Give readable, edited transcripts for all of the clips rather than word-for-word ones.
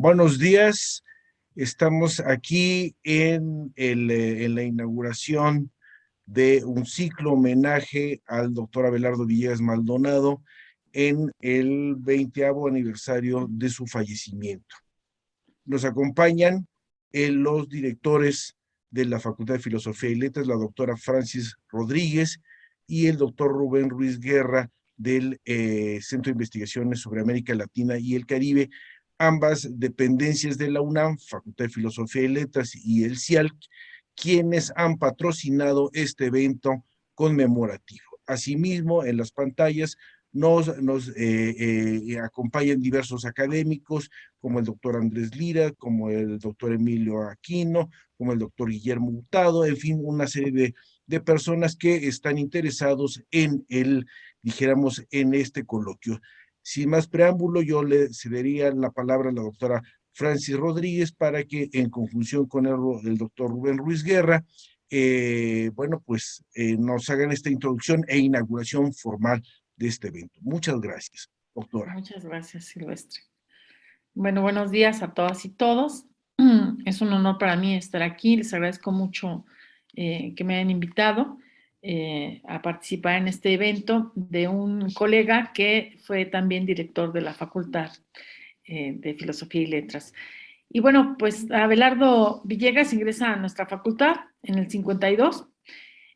Buenos días. Estamos aquí en la inauguración de un ciclo homenaje al doctor Abelardo Villegas Maldonado en el 20º aniversario de su fallecimiento. Nos acompañan los directores de la Facultad de Filosofía y Letras, la doctora Francis Rodríguez y el doctor Rubén Ruiz Guerra del Centro de Investigaciones sobre América Latina y el Caribe, ambas dependencias de la UNAM, Facultad de Filosofía y Letras y el CIAL, quienes han patrocinado este evento conmemorativo. Asimismo, en las pantallas nos acompañan diversos académicos, como el doctor Andrés Lira, como el doctor Emilio Aquino, como el doctor Guillermo Hurtado, en fin, una serie de personas que están interesados dijéramos, en este coloquio. Sin más preámbulo, yo le cedería la palabra a la doctora Francis Rodríguez para que, en conjunción con el doctor Rubén Ruiz Guerra, nos hagan esta introducción e inauguración formal de este evento. Muchas gracias, doctora. Muchas gracias, Silvestre. Bueno, buenos días a todas y todos. Es un honor para mí estar aquí. Les agradezco mucho que me hayan invitado a participar en este evento de un colega que fue también director de la Facultad de Filosofía y Letras. Y bueno, pues Abelardo Villegas ingresa a nuestra facultad en el 52,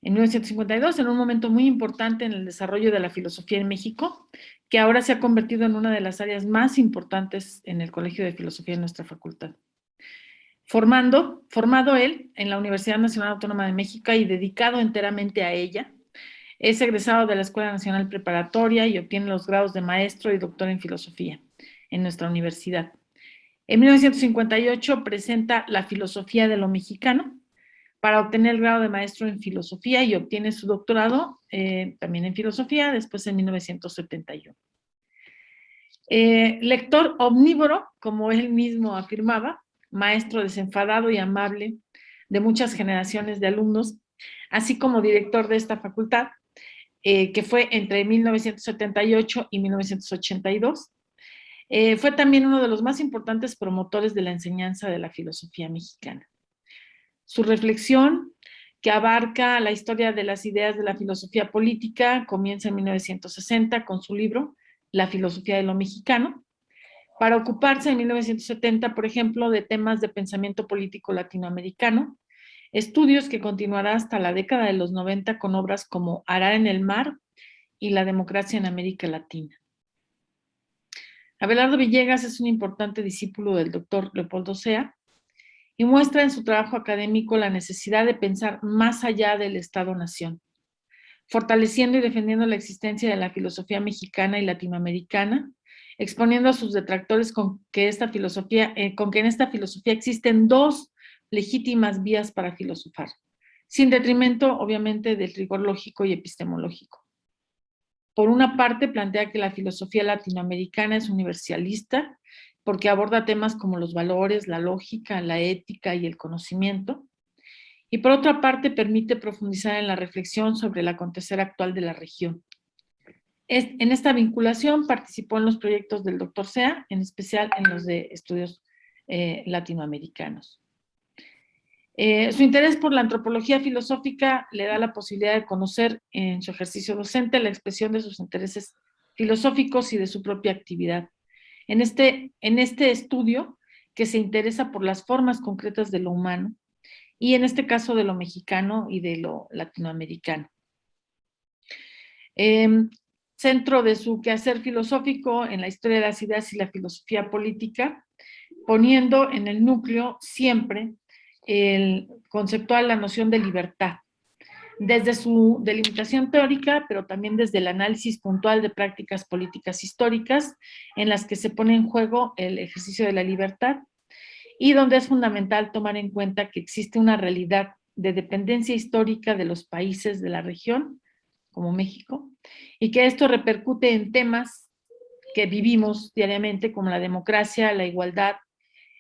en 1952, en un momento muy importante en el desarrollo de la filosofía en México, que ahora se ha convertido en una de las áreas más importantes en el Colegio de Filosofía de nuestra facultad. Formado él en la Universidad Nacional Autónoma de México y dedicado enteramente a ella, es egresado de la Escuela Nacional Preparatoria y obtiene los grados de maestro y doctor en filosofía en nuestra universidad. En 1958 presenta La filosofía de lo mexicano para obtener el grado de maestro en filosofía y obtiene su doctorado también en filosofía, después en 1971. Lector omnívoro, como él mismo afirmaba, maestro desenfadado y amable de muchas generaciones de alumnos, así como director de esta facultad, que fue entre 1978 y 1982. Fue también uno de los más importantes promotores de la enseñanza de la filosofía mexicana. Su reflexión, que abarca la historia de las ideas de la filosofía política, comienza en 1960 con su libro La filosofía de lo mexicano, para ocuparse en 1970, por ejemplo, de temas de pensamiento político latinoamericano, estudios que continuará hasta la década de los 90 con obras como Arar en el mar y La democracia en América Latina. Abelardo Villegas es un importante discípulo del doctor Leopoldo Sea y muestra en su trabajo académico la necesidad de pensar más allá del Estado-nación, fortaleciendo y defendiendo la existencia de la filosofía mexicana y latinoamericana, exponiendo a sus detractores con que en esta filosofía existen dos legítimas vías para filosofar, sin detrimento, obviamente, del rigor lógico y epistemológico. Por una parte, plantea que la filosofía latinoamericana es universalista porque aborda temas como los valores, la lógica, la ética y el conocimiento. Y por otra parte, permite profundizar en la reflexión sobre el acontecer actual de la región. En esta vinculación participó en los proyectos del Dr. Sea, en especial en los de estudios latinoamericanos. Su interés por la antropología filosófica le da la posibilidad de conocer en su ejercicio docente la expresión de sus intereses filosóficos y de su propia actividad. En este estudio, que se interesa por las formas concretas de lo humano, y en este caso de lo mexicano y de lo latinoamericano. Centro de su quehacer filosófico en la historia de las ideas y la filosofía política, poniendo en el núcleo siempre el conceptual la noción de libertad, desde su delimitación teórica, pero también desde el análisis puntual de prácticas políticas históricas en las que se pone en juego el ejercicio de la libertad y donde es fundamental tomar en cuenta que existe una realidad de dependencia histórica de los países de la región, como México, y que esto repercute en temas que vivimos diariamente como la democracia, la igualdad,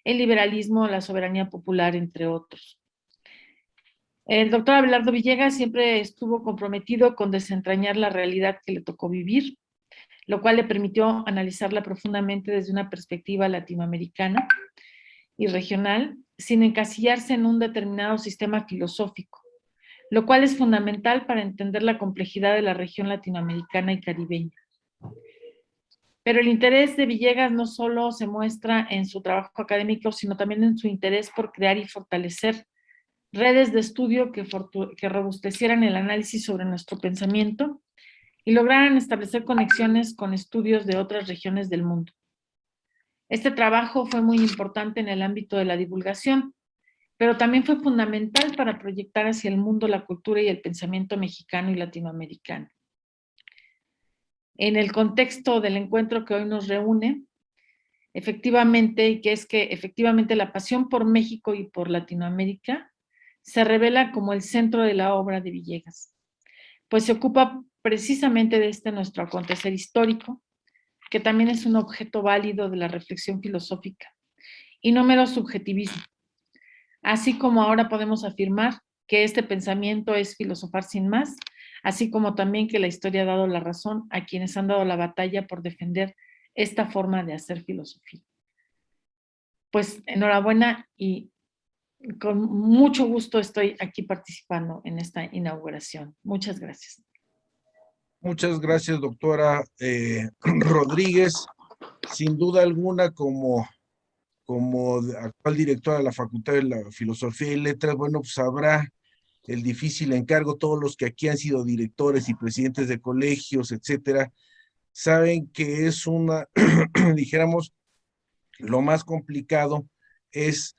el liberalismo, la soberanía popular, entre otros. El doctor Abelardo Villegas siempre estuvo comprometido con desentrañar la realidad que le tocó vivir, lo cual le permitió analizarla profundamente desde una perspectiva latinoamericana y regional, sin encasillarse en un determinado sistema filosófico, lo cual es fundamental para entender la complejidad de la región latinoamericana y caribeña. Pero el interés de Villegas no solo se muestra en su trabajo académico, sino también en su interés por crear y fortalecer redes de estudio que robustecieran el análisis sobre nuestro pensamiento y lograran establecer conexiones con estudios de otras regiones del mundo. Este trabajo fue muy importante en el ámbito de la divulgación, pero también fue fundamental para proyectar hacia el mundo la cultura y el pensamiento mexicano y latinoamericano. En el contexto del encuentro que hoy nos reúne, efectivamente la pasión por México y por Latinoamérica se revela como el centro de la obra de Villegas, pues se ocupa precisamente de este nuestro acontecer histórico, que también es un objeto válido de la reflexión filosófica, y no mero subjetivismo. Así como ahora podemos afirmar que este pensamiento es filosofar sin más, así como también que la historia ha dado la razón a quienes han dado la batalla por defender esta forma de hacer filosofía. Pues enhorabuena y con mucho gusto estoy aquí participando en esta inauguración. Muchas gracias. Muchas gracias, doctora Rodríguez. Sin duda alguna, como actual directora de la Facultad de la Filosofía y Letras, bueno, pues habrá el difícil encargo. Todos los que aquí han sido directores y presidentes de colegios, etcétera, saben que es dijéramos, lo más complicado es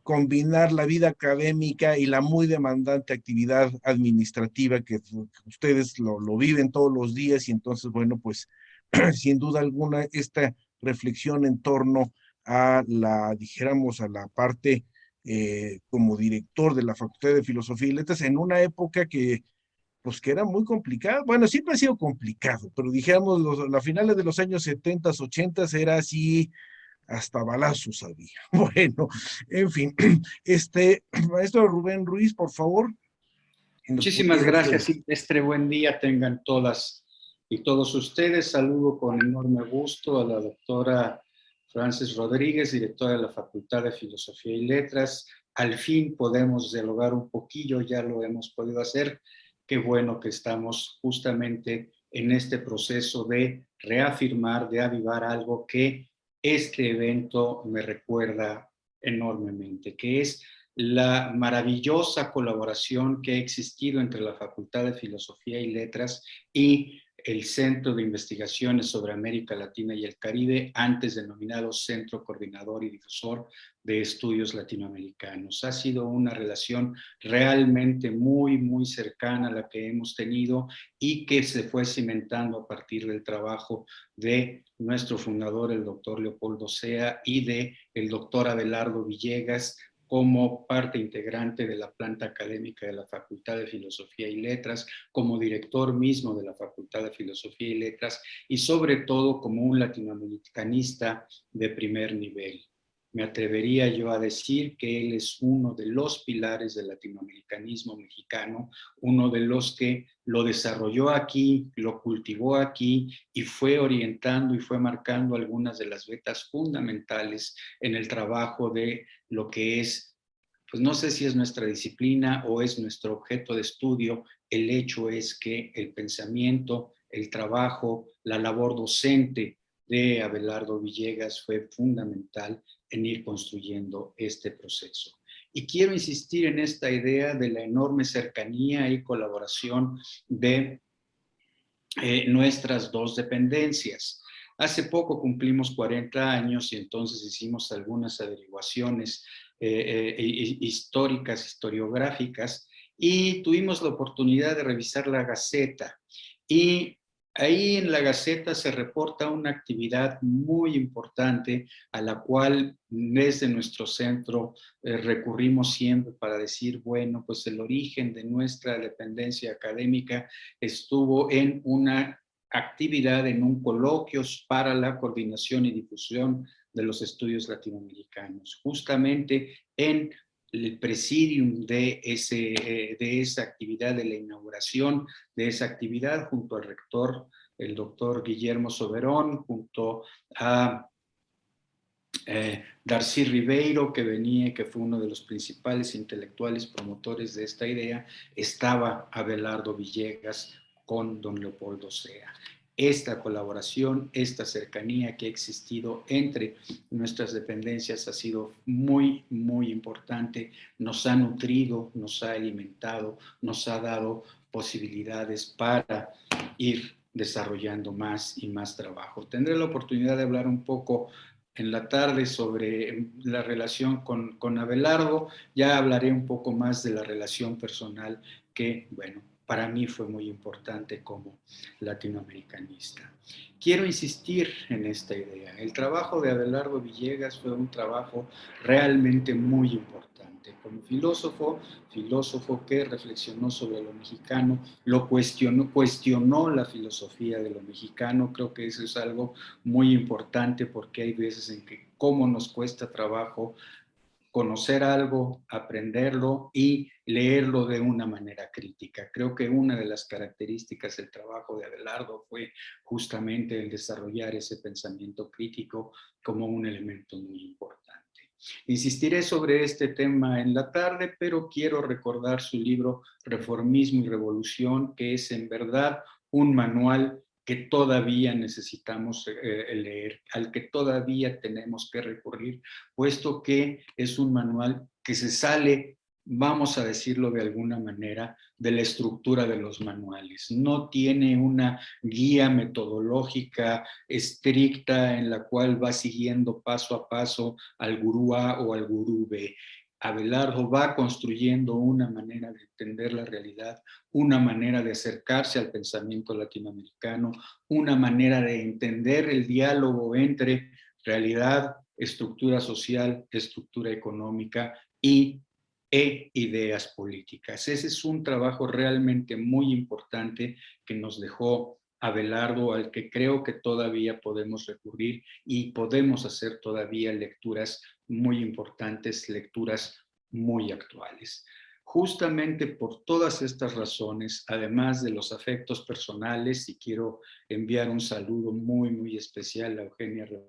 combinar la vida académica y la muy demandante actividad administrativa que ustedes lo viven todos los días. Y entonces, bueno, pues sin duda alguna esta reflexión en torno a dijéramos, a la parte como director de la Facultad de Filosofía y Letras en una época pues que era muy complicada. Bueno, siempre ha sido complicado, pero dijéramos, a finales de los años 70, 80 era así, hasta balazos había. Bueno, en fin, maestro Rubén Ruiz, por favor, si nos Muchísimas pudiera usted. gracias, Silvestre. Buen día tengan todas y todos ustedes. Saludo con enorme gusto a la doctora Frances Rodríguez, directora de la Facultad de Filosofía y Letras. Al fin podemos dialogar un poquillo, ya lo hemos podido hacer. Qué bueno que estamos justamente en este proceso de reafirmar, de avivar algo que este evento me recuerda enormemente, que es la maravillosa colaboración que ha existido entre la Facultad de Filosofía y Letras y el Centro de Investigaciones sobre América Latina y el Caribe, antes denominado Centro Coordinador y Difusor de Estudios Latinoamericanos. Ha sido una relación realmente muy, muy cercana a la que hemos tenido y que se fue cimentando a partir del trabajo de nuestro fundador, el doctor Leopoldo Sea, y de el doctor Abelardo Villegas, como parte integrante de la planta académica de la Facultad de Filosofía y Letras, como director mismo de la Facultad de Filosofía y Letras y sobre todo como un latinoamericanista de primer nivel. Me atrevería yo a decir que él es uno de los pilares del latinoamericanismo mexicano, uno de los que lo desarrolló aquí, lo cultivó aquí y fue orientando y fue marcando algunas de las vetas fundamentales en el trabajo de lo que es, pues no sé si es nuestra disciplina o es nuestro objeto de estudio. El hecho es que el pensamiento, el trabajo, la labor docente de Abelardo Villegas fue fundamental en ir construyendo este proceso. Y quiero insistir en esta idea de la enorme cercanía y colaboración de nuestras dos dependencias. Hace poco cumplimos 40 años y entonces hicimos algunas averiguaciones históricas, historiográficas, y tuvimos la oportunidad de revisar la Gaceta. Y ahí en la Gaceta se reporta una actividad muy importante a la cual desde nuestro centro recurrimos siempre para decir, bueno, pues el origen de nuestra dependencia académica estuvo en una actividad, en un coloquio para la coordinación y difusión de los estudios latinoamericanos, justamente en el presidium de esa actividad, de la inauguración de esa actividad, junto al rector el doctor Guillermo Soberón, junto a Darcy Ribeiro, que fue uno de los principales intelectuales promotores de esta idea, estaba Abelardo Villegas con don Leopoldo Sea. Esta colaboración, esta cercanía que ha existido entre nuestras dependencias ha sido muy, muy importante, nos ha nutrido, nos ha alimentado, nos ha dado posibilidades para ir desarrollando más y más trabajo. Tendré la oportunidad de hablar un poco en la tarde sobre la relación con Abelardo. Ya hablaré un poco más de la relación personal que, bueno, para mí fue muy importante como latinoamericanista. Quiero insistir en esta idea. El trabajo de Abelardo Villegas fue un trabajo realmente muy importante. Como filósofo que reflexionó sobre lo mexicano, lo cuestionó la filosofía de lo mexicano. Creo que eso es algo muy importante porque hay veces en que cómo nos cuesta trabajo conocer algo, aprenderlo y leerlo de una manera crítica. Creo que una de las características del trabajo de Abelardo fue justamente el desarrollar ese pensamiento crítico como un elemento muy importante. Insistiré sobre este tema en la tarde, pero quiero recordar su libro Reformismo y Revolución, que es en verdad un manual que todavía necesitamos leer, al que todavía tenemos que recurrir, puesto que es un manual que se sale, vamos a decirlo de alguna manera, de la estructura de los manuales. No tiene una guía metodológica estricta en la cual va siguiendo paso a paso al gurú A o al gurú B. Abelardo va construyendo una manera de entender la realidad, una manera de acercarse al pensamiento latinoamericano, una manera de entender el diálogo entre realidad, estructura social, estructura económica e ideas políticas. Ese es un trabajo realmente muy importante que nos dejó Abelardo, al que creo que todavía podemos recurrir y podemos hacer todavía lecturas muy importantes, lecturas muy actuales. Justamente por todas estas razones, además de los afectos personales, y quiero enviar un saludo muy, muy especial a Eugenia Revuelta,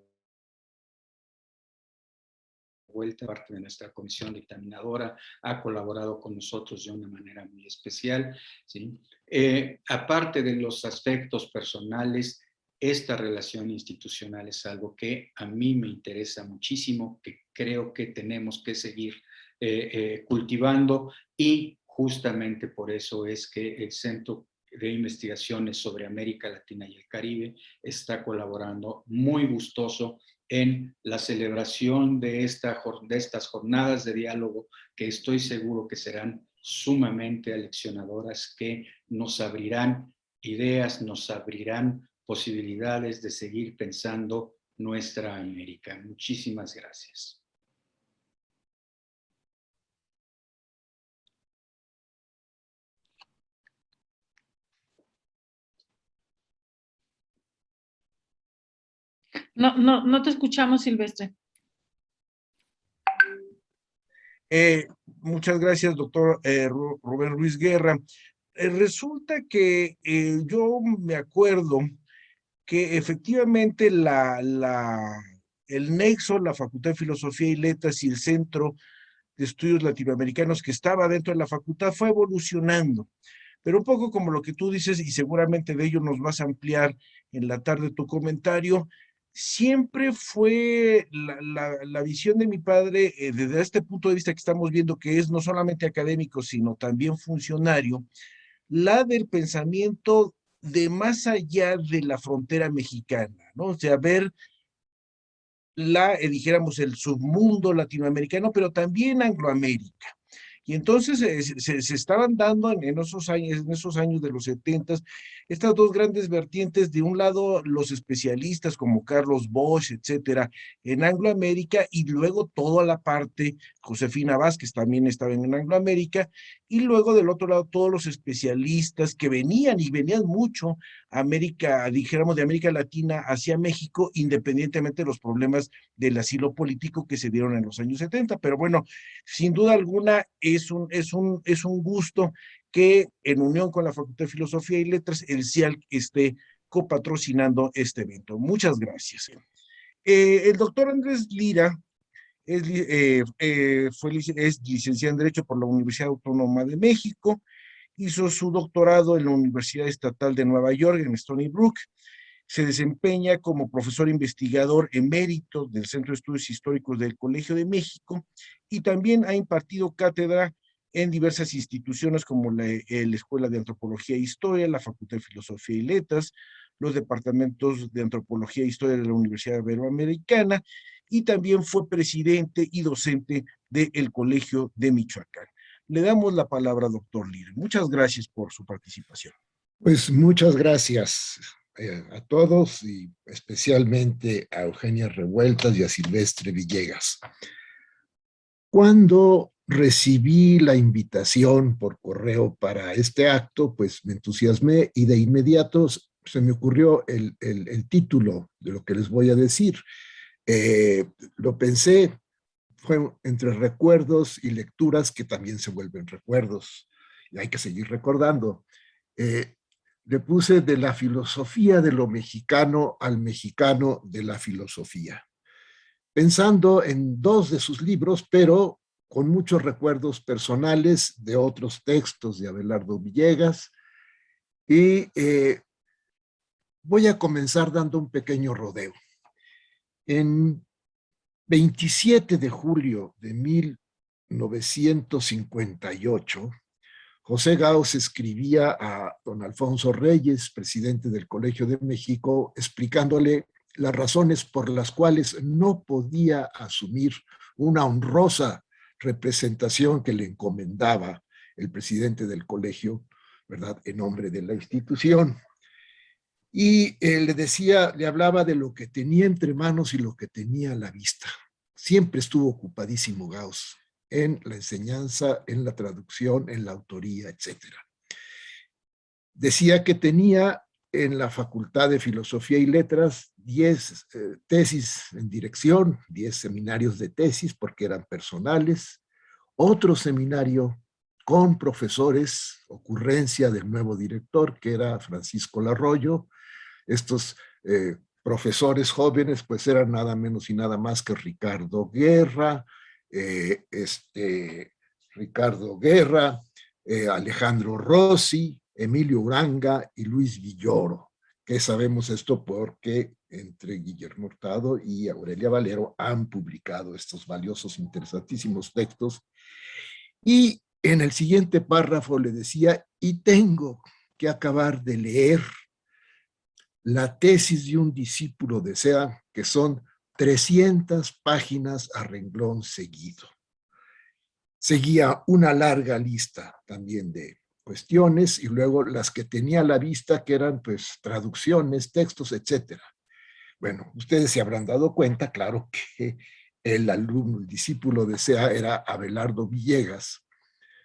parte de nuestra comisión dictaminadora, ha colaborado con nosotros de una manera muy especial, ¿sí? Aparte de los aspectos personales, esta relación institucional es algo que a mí me interesa muchísimo, que creo que tenemos que seguir cultivando, y justamente por eso es que el Centro de Investigaciones sobre América Latina y el Caribe está colaborando muy gustoso en la celebración de estas jornadas de diálogo, que estoy seguro que serán sumamente aleccionadoras, que nos abrirán ideas, nos abrirán posibilidades de seguir pensando nuestra América. Muchísimas gracias. No te escuchamos, Silvestre. Muchas gracias, doctor Rubén Ruiz Guerra. Resulta que yo me acuerdo que efectivamente el nexo, la Facultad de Filosofía y Letras y el Centro de Estudios Latinoamericanos que estaba dentro de la facultad fue evolucionando, pero un poco como lo que tú dices, y seguramente de ello nos vas a ampliar en la tarde tu comentario. Siempre fue la visión de mi padre, desde este punto de vista que estamos viendo, que es no solamente académico, sino también funcionario, la del pensamiento de más allá de la frontera mexicana, ¿no? O sea, ver dijéramos, el submundo latinoamericano, pero también Angloamérica. Y entonces se estaban dando en esos años de los 70 estas dos grandes vertientes. De un lado, los especialistas como Carlos Bosch, etcétera, en Angloamérica, y luego toda la parte, Josefina Vázquez también estaba en Angloamérica, y luego del otro lado todos los especialistas que venían mucho a América, dijéramos, de América Latina hacia México, independientemente de los problemas del asilo político que se dieron en los años 70. Pero bueno, sin duda alguna es un gusto que en unión con la Facultad de Filosofía y Letras el CIAL esté copatrocinando este evento. Muchas gracias. El doctor Andrés Lira es licenciado en Derecho por la Universidad Autónoma de México, hizo su doctorado en la Universidad Estatal de Nueva York, en Stony Brook. Se desempeña como profesor investigador emérito del Centro de Estudios Históricos del Colegio de México y también ha impartido cátedra en diversas instituciones como la Escuela de Antropología e Historia, la Facultad de Filosofía y Letras, los departamentos de Antropología e Historia de la Universidad Iberoamericana, y también fue presidente y docente del Colegio de Michoacán. Le damos la palabra, doctor Lira. Muchas gracias por su participación. Pues muchas gracias a todos y especialmente a Eugenia Revueltas y a Silvestre Villegas. Cuando recibí la invitación por correo para este acto, pues me entusiasmé y de inmediato se me ocurrió el título de lo que les voy a decir. Lo pensé, fue entre recuerdos y lecturas que también se vuelven recuerdos y hay que seguir recordando. Le puse de la filosofía de lo mexicano al mexicano de la filosofía, pensando en dos de sus libros, pero con muchos recuerdos personales de otros textos de Abelardo Villegas. Y voy a comenzar dando un pequeño rodeo. En 27 de julio de 1958, José Gauss escribía a don Alfonso Reyes, presidente del Colegio de México, explicándole las razones por las cuales no podía asumir una honrosa representación que le encomendaba el presidente del colegio, ¿verdad?, en nombre de la institución. Y le decía, le hablaba de lo que tenía entre manos y lo que tenía a la vista. Siempre estuvo ocupadísimo Gauss en la enseñanza, en la traducción, en la autoría, etc. Decía que tenía en la Facultad de Filosofía y Letras 10 tesis en dirección, 10 seminarios de tesis porque eran personales, otro seminario con profesores, ocurrencia del nuevo director que era Francisco Larroyo. Estos profesores jóvenes pues eran nada menos y nada más que Ricardo Guerra, Alejandro Rossi, Emilio Uranga y Luis Villoro, que sabemos esto porque entre Guillermo Hurtado y Aurelia Valero han publicado estos valiosos, interesantísimos textos. Y en el siguiente párrafo le decía, y tengo que acabar de leer la tesis de un discípulo de SEA, que son 300 páginas a renglón seguido. Seguía una larga lista también de cuestiones y luego las que tenía a la vista que eran pues traducciones, textos, etc. Bueno, ustedes se habrán dado cuenta, claro, que el alumno, el discípulo de SEA era Abelardo Villegas,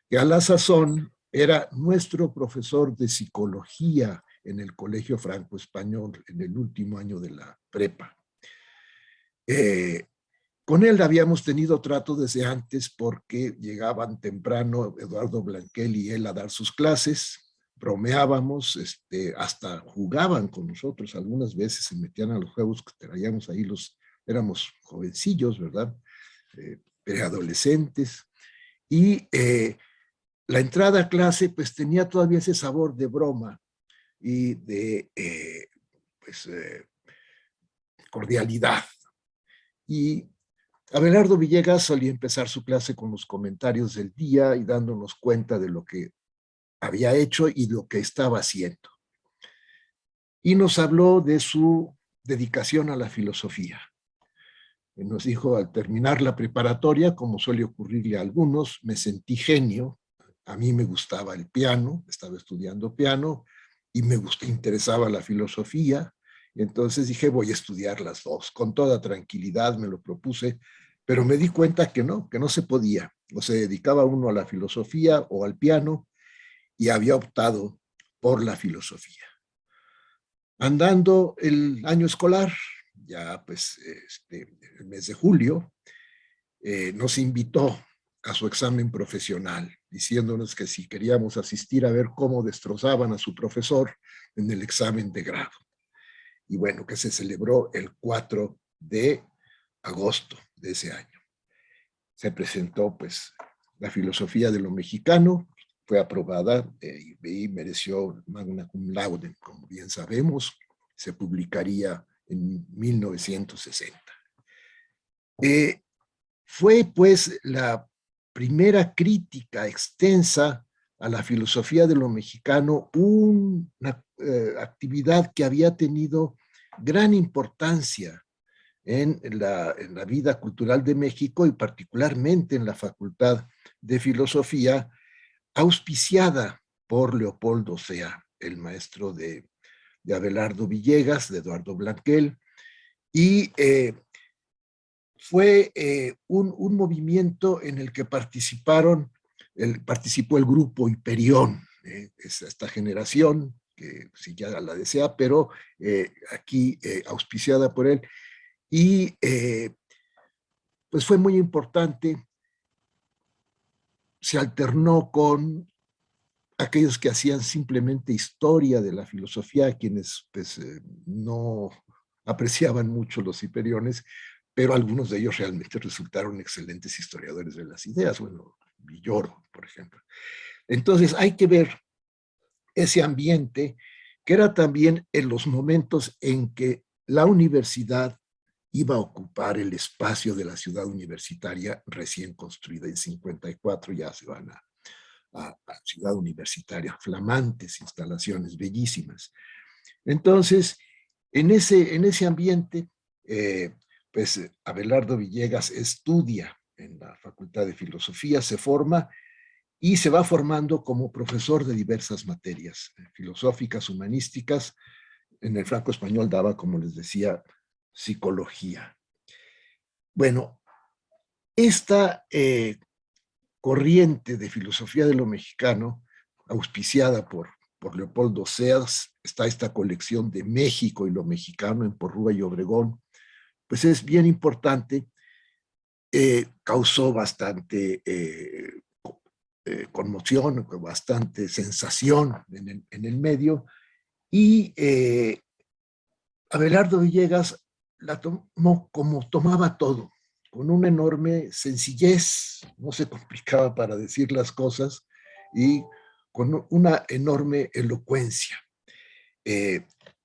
que a la sazón era nuestro profesor de psicología en el Colegio Franco Español en el último año de la prepa. Con él habíamos tenido trato desde antes porque llegaban temprano Eduardo Blanquel y él a dar sus clases, bromeábamos, hasta jugaban con nosotros, algunas veces se metían a los juegos que traíamos ahí, éramos jovencillos, ¿verdad? Preadolescentes, y la entrada a clase pues tenía todavía ese sabor de broma y de cordialidad. Y Abelardo Villegas solía empezar su clase con los comentarios del día y dándonos cuenta de lo que había hecho y lo que estaba haciendo. Y nos habló de su dedicación a la filosofía. Nos dijo, al terminar la preparatoria, como suele ocurrirle a algunos, me sentí genio. A mí me gustaba el piano, estaba estudiando piano y me interesaba la filosofía. Y entonces dije, voy a estudiar las dos. Con toda tranquilidad me lo propuse, pero me di cuenta que no se podía. O se dedicaba uno a la filosofía o al piano y había optado por la filosofía. Andando el año escolar, ya pues el mes de julio, nos invitó a su examen profesional, diciéndonos que si queríamos asistir a ver cómo destrozaban a su profesor en el examen de grado. y bueno, que se celebró el 4 de agosto de ese año. Se presentó pues la filosofía de lo mexicano, fue aprobada y mereció magna cum laude, como bien sabemos, se publicaría en 1960. Fue pues la primera crítica extensa a la filosofía de lo mexicano, una actividad que había tenido gran importancia en la vida cultural de México y particularmente en la Facultad de Filosofía, auspiciada por Leopoldo Sea, el maestro de Abelardo Villegas, de Eduardo Blanquel, y fue un movimiento en el que participó el grupo Hiperión, es esta generación, que si ya la desea, pero aquí auspiciada por él, y pues fue muy importante, se alternó con aquellos que hacían simplemente historia de la filosofía, quienes pues, no apreciaban mucho los hiperiones, pero algunos de ellos realmente resultaron excelentes historiadores de las ideas, bueno, Villoro, por ejemplo. Entonces hay que ver ese ambiente, que era también en los momentos en que la universidad iba a ocupar el espacio de la ciudad universitaria recién construida en 54, ya se van a ciudad universitaria, flamantes instalaciones, bellísimas. Entonces, en ese ambiente, pues Abelardo Villegas estudia en la Facultad de Filosofía, se forma y se va formando como profesor de diversas materias filosóficas, humanísticas. En el franco español daba, como les decía, psicología. Bueno, esta corriente de filosofía de lo mexicano, auspiciada por Leopoldo Seas, está esta colección de México y lo mexicano en Porrúa y Obregón, pues es bien importante, causó bastante conmoción, bastante sensación en el medio, y Abelardo Villegas la tomó como tomaba todo, con una enorme sencillez, no se complicaba para decir las cosas, y con una enorme elocuencia.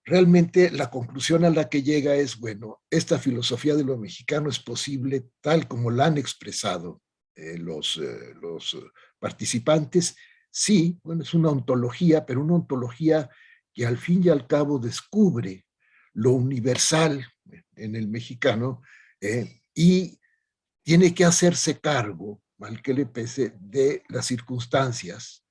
Realmente la conclusión a la que llega es, bueno, esta filosofía de lo mexicano es posible tal como la han expresado los participantes. Sí, bueno, es una ontología, pero una ontología que al fin y al cabo descubre lo universal en el mexicano y tiene que hacerse cargo, mal que le pese, de las circunstancias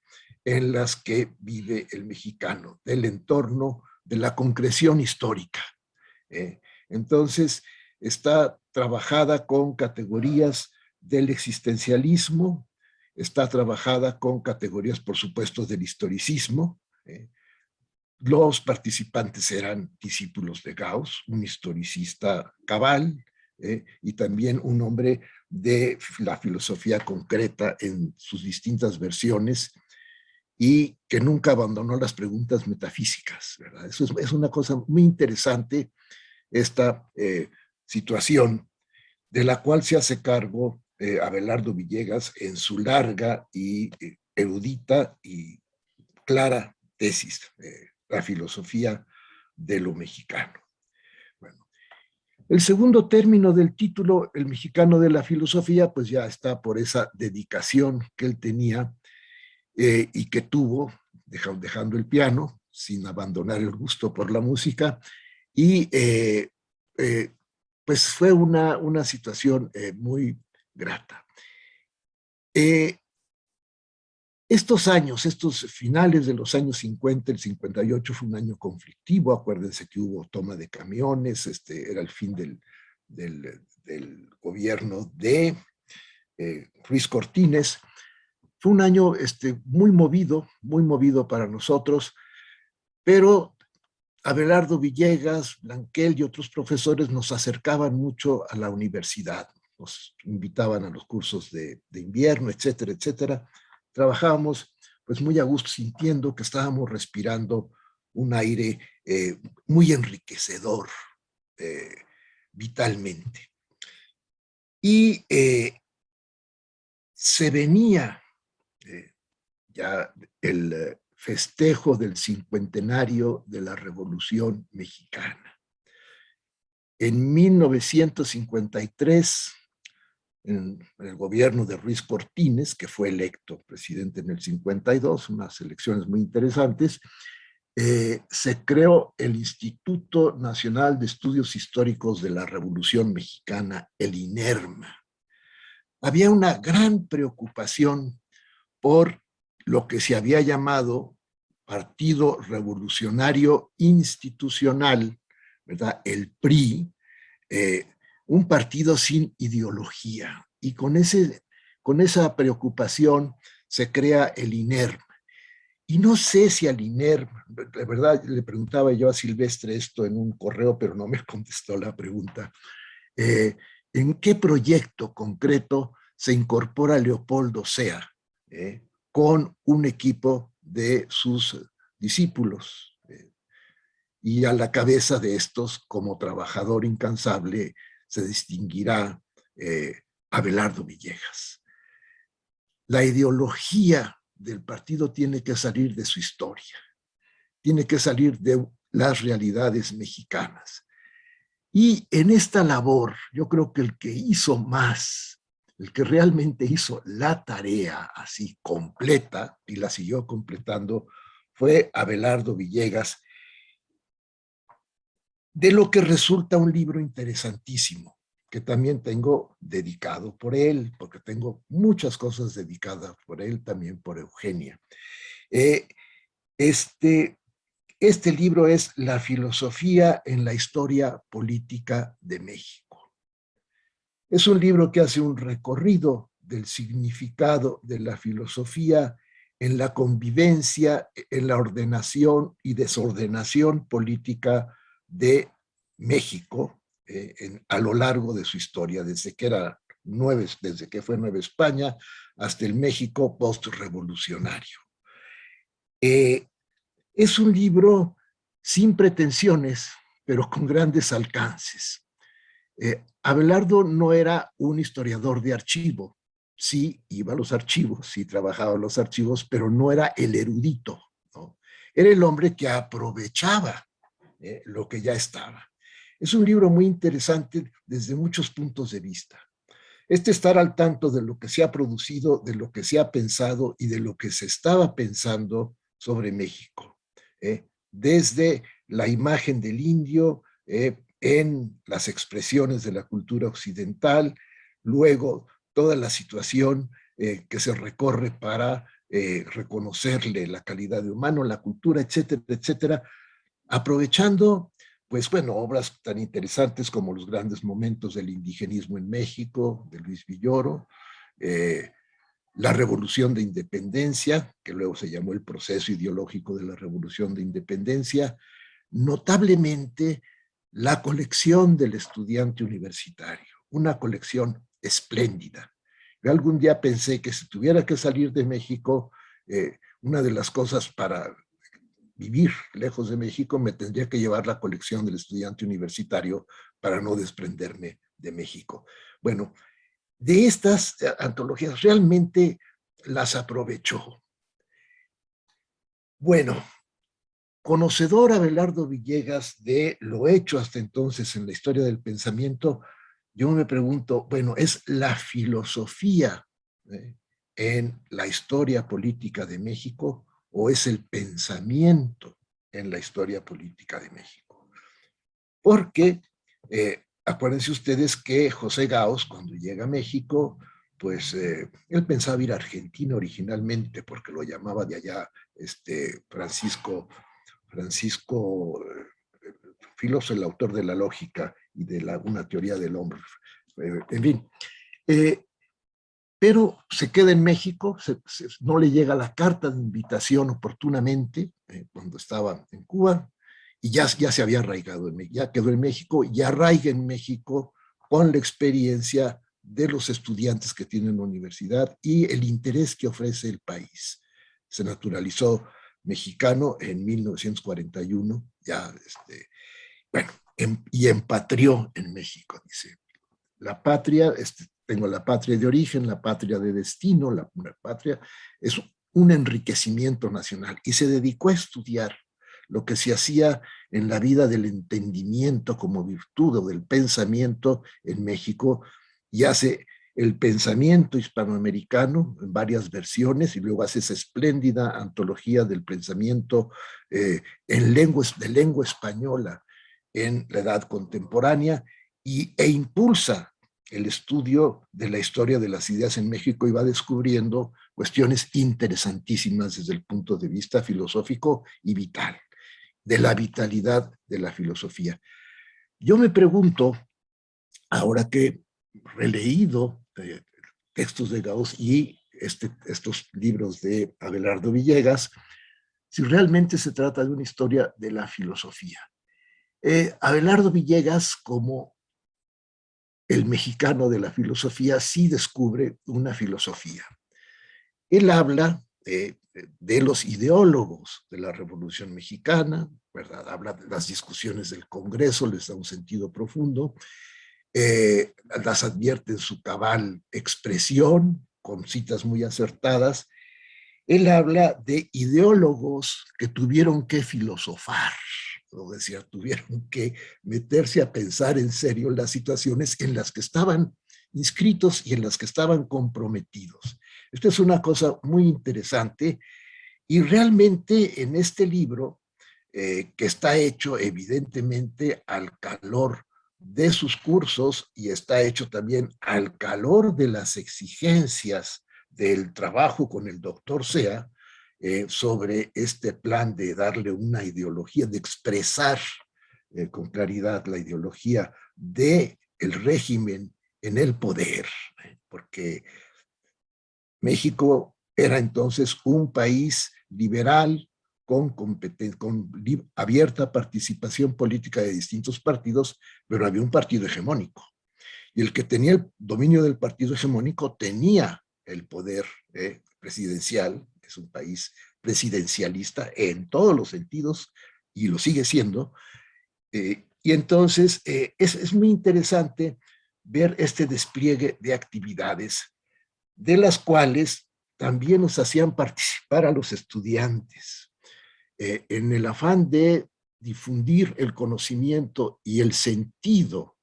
en las que vive el mexicano, del entorno, de la concreción histórica. Entonces, está trabajada con categorías del existencialismo, está trabajada con categorías, por supuesto, del historicismo. Los participantes eran discípulos de Gauss, un historicista cabal, y también un hombre de la filosofía concreta en sus distintas versiones, y que nunca abandonó las preguntas metafísicas, ¿verdad? Eso es una cosa muy interesante, esta situación de la cual se hace cargo Abelardo Villegas en su larga y erudita y clara tesis, la filosofía de lo mexicano. Bueno, el segundo término del título, el mexicano de la filosofía, pues ya está por esa dedicación que él tenía y que tuvo, dejando el piano, sin abandonar el gusto por la música, y pues fue una situación muy grata. Estos años, estos finales de los años 50, el 58 fue un año conflictivo, acuérdense que hubo toma de camiones, era el fin del gobierno de Ruiz Cortines. Fue un año muy movido para nosotros, pero Abelardo Villegas, Blanquel y otros profesores nos acercaban mucho a la universidad, nos invitaban a los cursos de invierno, etcétera, etcétera. Trabajábamos pues muy a gusto, sintiendo que estábamos respirando un aire muy enriquecedor vitalmente. Y se venía ya el festejo del cincuentenario de la Revolución Mexicana. En 1953, en el gobierno de Ruiz Cortines, que fue electo presidente en el 52, unas elecciones muy interesantes, se creó el Instituto Nacional de Estudios Históricos de la Revolución Mexicana, el INERMA. Había una gran preocupación por lo que se había llamado Partido Revolucionario Institucional, ¿verdad? El PRI, un partido sin ideología. Y con esa preocupación se crea el INERMA. Y no sé si al INERMA, de verdad le preguntaba yo a Silvestre esto en un correo, pero no me contestó la pregunta, ¿en qué proyecto concreto se incorpora Leopoldo Sea con un equipo de sus discípulos? Y a la cabeza de estos, como trabajador incansable, se distinguirá Abelardo Villegas. La ideología del partido tiene que salir de su historia, tiene que salir de las realidades mexicanas. Y en esta labor, yo creo que el que hizo más, el que realmente hizo la tarea así completa y la siguió completando, fue Abelardo Villegas, de lo que resulta un libro interesantísimo, que también tengo dedicado por él, porque tengo muchas cosas dedicadas por él, también por Eugenia. Este libro es La filosofía en la historia política de México. Es un libro que hace un recorrido del significado de la filosofía en la convivencia, en la ordenación y desordenación política de México a lo largo de su historia, desde que fue Nueva España hasta el México postrevolucionario. Es un libro sin pretensiones, pero con grandes alcances. Abelardo no era un historiador de archivo. Sí iba a los archivos, sí trabajaba en los archivos, pero no era el erudito, ¿no? Era el hombre que aprovechaba lo que ya estaba. Es un libro muy interesante desde muchos puntos de vista. Estar al tanto de lo que se ha producido, de lo que se ha pensado y de lo que se estaba pensando sobre México. Desde la imagen del indio en las expresiones de la cultura occidental, luego toda la situación que se recorre para reconocerle la calidad de humano, la cultura, etcétera, etcétera, aprovechando, pues bueno, obras tan interesantes como Los grandes momentos del indigenismo en México, de Luis Villoro, La Revolución de Independencia, que luego se llamó el proceso ideológico de la Revolución de Independencia, notablemente la colección del estudiante universitario, una colección espléndida. Yo algún día pensé que si tuviera que salir de México, una de las cosas para vivir lejos de México me tendría que llevar la colección del estudiante universitario para no desprenderme de México. Bueno, de estas antologías realmente las aprovechó. Bueno, conocedor Abelardo Villegas de lo hecho hasta entonces en la historia del pensamiento, yo me pregunto, bueno, ¿es la filosofía en la historia política de México o es el pensamiento en la historia política de México? Porque acuérdense ustedes que José Gauss, cuando llega a México, pues él pensaba ir a Argentina originalmente, porque lo llamaba de allá Francisco filósofo, el autor de la lógica y de una teoría del hombre. En fin, pero se queda en México, no le llega la carta de invitación oportunamente cuando estaba en Cuba, y ya se había arraigado en México, ya quedó en México y arraiga en México con la experiencia de los estudiantes que tienen la universidad y el interés que ofrece el país. Se naturalizó mexicano en 1941, ya, bueno, y empatrió en México, dice. La patria, tengo la patria de origen, la patria de destino, la patria es un enriquecimiento nacional, y se dedicó a estudiar lo que se hacía en la vida del entendimiento como virtud o del pensamiento en México, y hace el pensamiento hispanoamericano en varias versiones, y luego hace esa espléndida antología del pensamiento de lengua española en la edad contemporánea, e impulsa el estudio de la historia de las ideas en México, y va descubriendo cuestiones interesantísimas desde el punto de vista filosófico y vital, de la vitalidad de la filosofía. Yo me pregunto, ahora que he releído textos de Gauss y estos libros de Abelardo Villegas, si realmente se trata de una historia de la filosofía. Abelardo Villegas, como el mexicano de la filosofía, sí descubre una filosofía. Él habla de los ideólogos de la Revolución Mexicana, ¿verdad? Habla de las discusiones del Congreso, les da un sentido profundo, las advierte en su cabal expresión, con citas muy acertadas. Él habla de ideólogos que tuvieron que filosofar, o decir, tuvieron que meterse a pensar en serio las situaciones en las que estaban inscritos y en las que estaban comprometidos. Esto es una cosa muy interesante, y realmente en este libro, que está hecho evidentemente al calor de sus cursos y está hecho también al calor de las exigencias del trabajo con el doctor Sea, sobre este plan de darle una ideología, de expresar con claridad la ideología del régimen en el poder, porque México era entonces un país liberal con abierta participación política de distintos partidos, pero había un partido hegemónico. Y el que tenía el dominio del partido hegemónico tenía el poder presidencial. Es un país presidencialista en todos los sentidos, y lo sigue siendo. Y entonces es muy interesante ver este despliegue de actividades, de las cuales también nos hacían participar a los estudiantes, en el afán de difundir el conocimiento y el sentido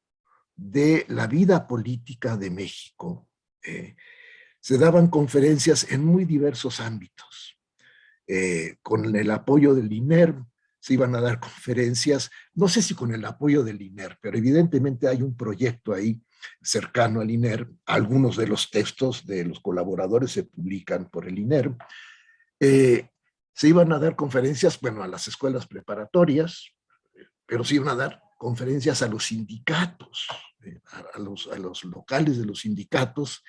de la vida política de México. Se daban conferencias en muy diversos ámbitos. Con el apoyo del INER se iban a dar conferencias, no sé si con el apoyo del INER, pero evidentemente hay un proyecto ahí cercano al INER. Algunos de los textos de los colaboradores se publican por el INER. Se iban a dar conferencias, bueno, a las escuelas preparatorias, pero se iban a dar conferencias a los sindicatos, a los locales de los sindicatos.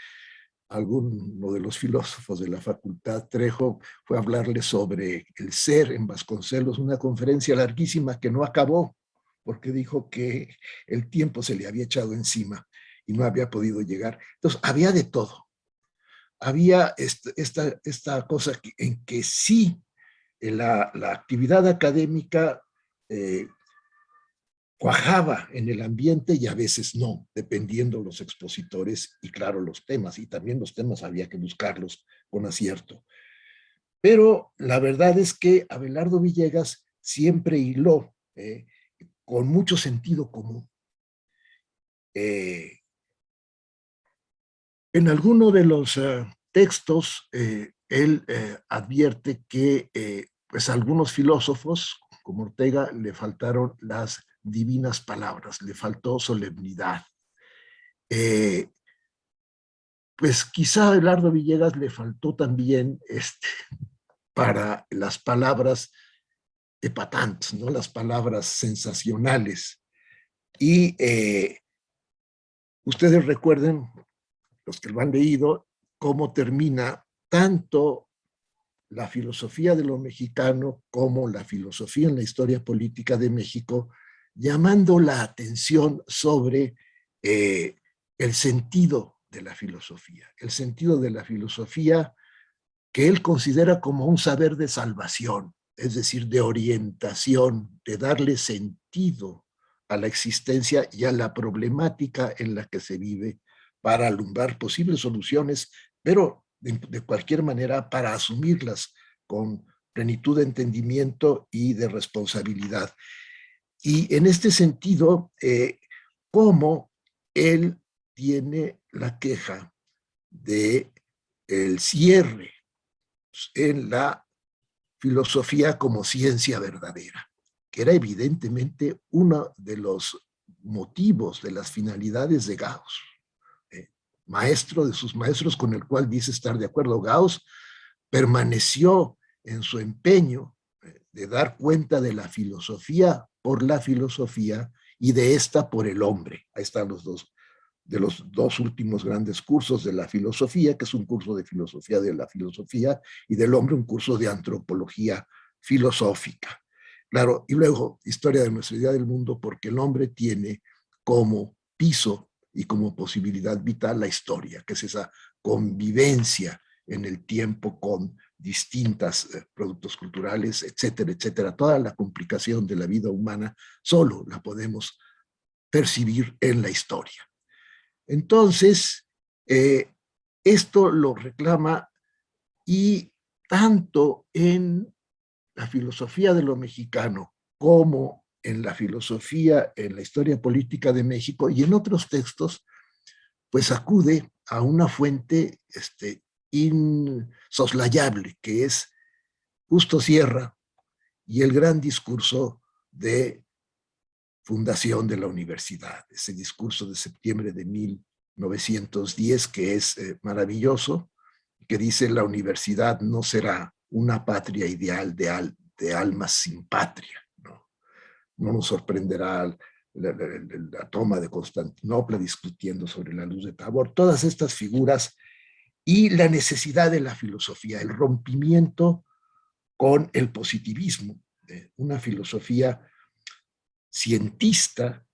Alguno de los filósofos de la facultad, Trejo, fue a hablarle sobre el ser en Vasconcelos, una conferencia larguísima que no acabó, porque dijo que el tiempo se le había echado encima y no había podido llegar. Entonces, había de todo. Había esta cosa en que sí, la actividad académica cuajaba en el ambiente, y a veces no, dependiendo los expositores y, claro, los temas. Y también los temas había que buscarlos con acierto. Pero la verdad es que Abelardo Villegas siempre hiló con mucho sentido común. En alguno de los textos, él advierte que pues a algunos filósofos, como Ortega, le faltaron las divinas palabras, le faltó solemnidad. Pues quizá a Abelardo Villegas le faltó también para las palabras epatantes, ¿no? Las palabras sensacionales. Y ustedes recuerden, los que lo han leído, cómo termina tanto la filosofía de lo mexicano como la filosofía en la historia política de México, llamando la atención sobre el sentido de la filosofía, que él considera como un saber de salvación, es decir, de orientación, de darle sentido a la existencia y a la problemática en la que se vive para alumbrar posibles soluciones, pero de cualquier manera para asumirlas con plenitud de entendimiento y de responsabilidad. Y en este sentido, cómo él tiene la queja de el cierre en la filosofía como ciencia verdadera, que era evidentemente uno de los motivos, de las finalidades de Gauss, maestro de sus maestros con el cual dice estar de acuerdo. Gauss permaneció en su empeño de dar cuenta de la filosofía por la filosofía y de esta por el hombre. Ahí están los dos, de los dos últimos grandes cursos de la filosofía, que es un curso de filosofía de la filosofía, y del hombre un curso de antropología filosófica. Claro, y luego historia de nuestra idea del mundo, porque el hombre tiene como piso y como posibilidad vital la historia, que es esa convivencia en el tiempo con distintos productos culturales, etcétera, etcétera. Toda la complicación de la vida humana solo la podemos percibir en la historia. Entonces, esto lo reclama, y tanto en la filosofía de lo mexicano como en la filosofía, en la historia política de México y en otros textos, pues acude a una fuente insoslayable, que es Justo Sierra y el gran discurso de fundación de la universidad, ese discurso de septiembre de 1910, que es maravilloso, que dice: la universidad no será una patria ideal de almas sin patria. No nos sorprenderá la toma de Constantinopla, discutiendo sobre la luz de Tabor, todas estas figuras, y la necesidad de la filosofía, el rompimiento con el positivismo, una filosofía cientista,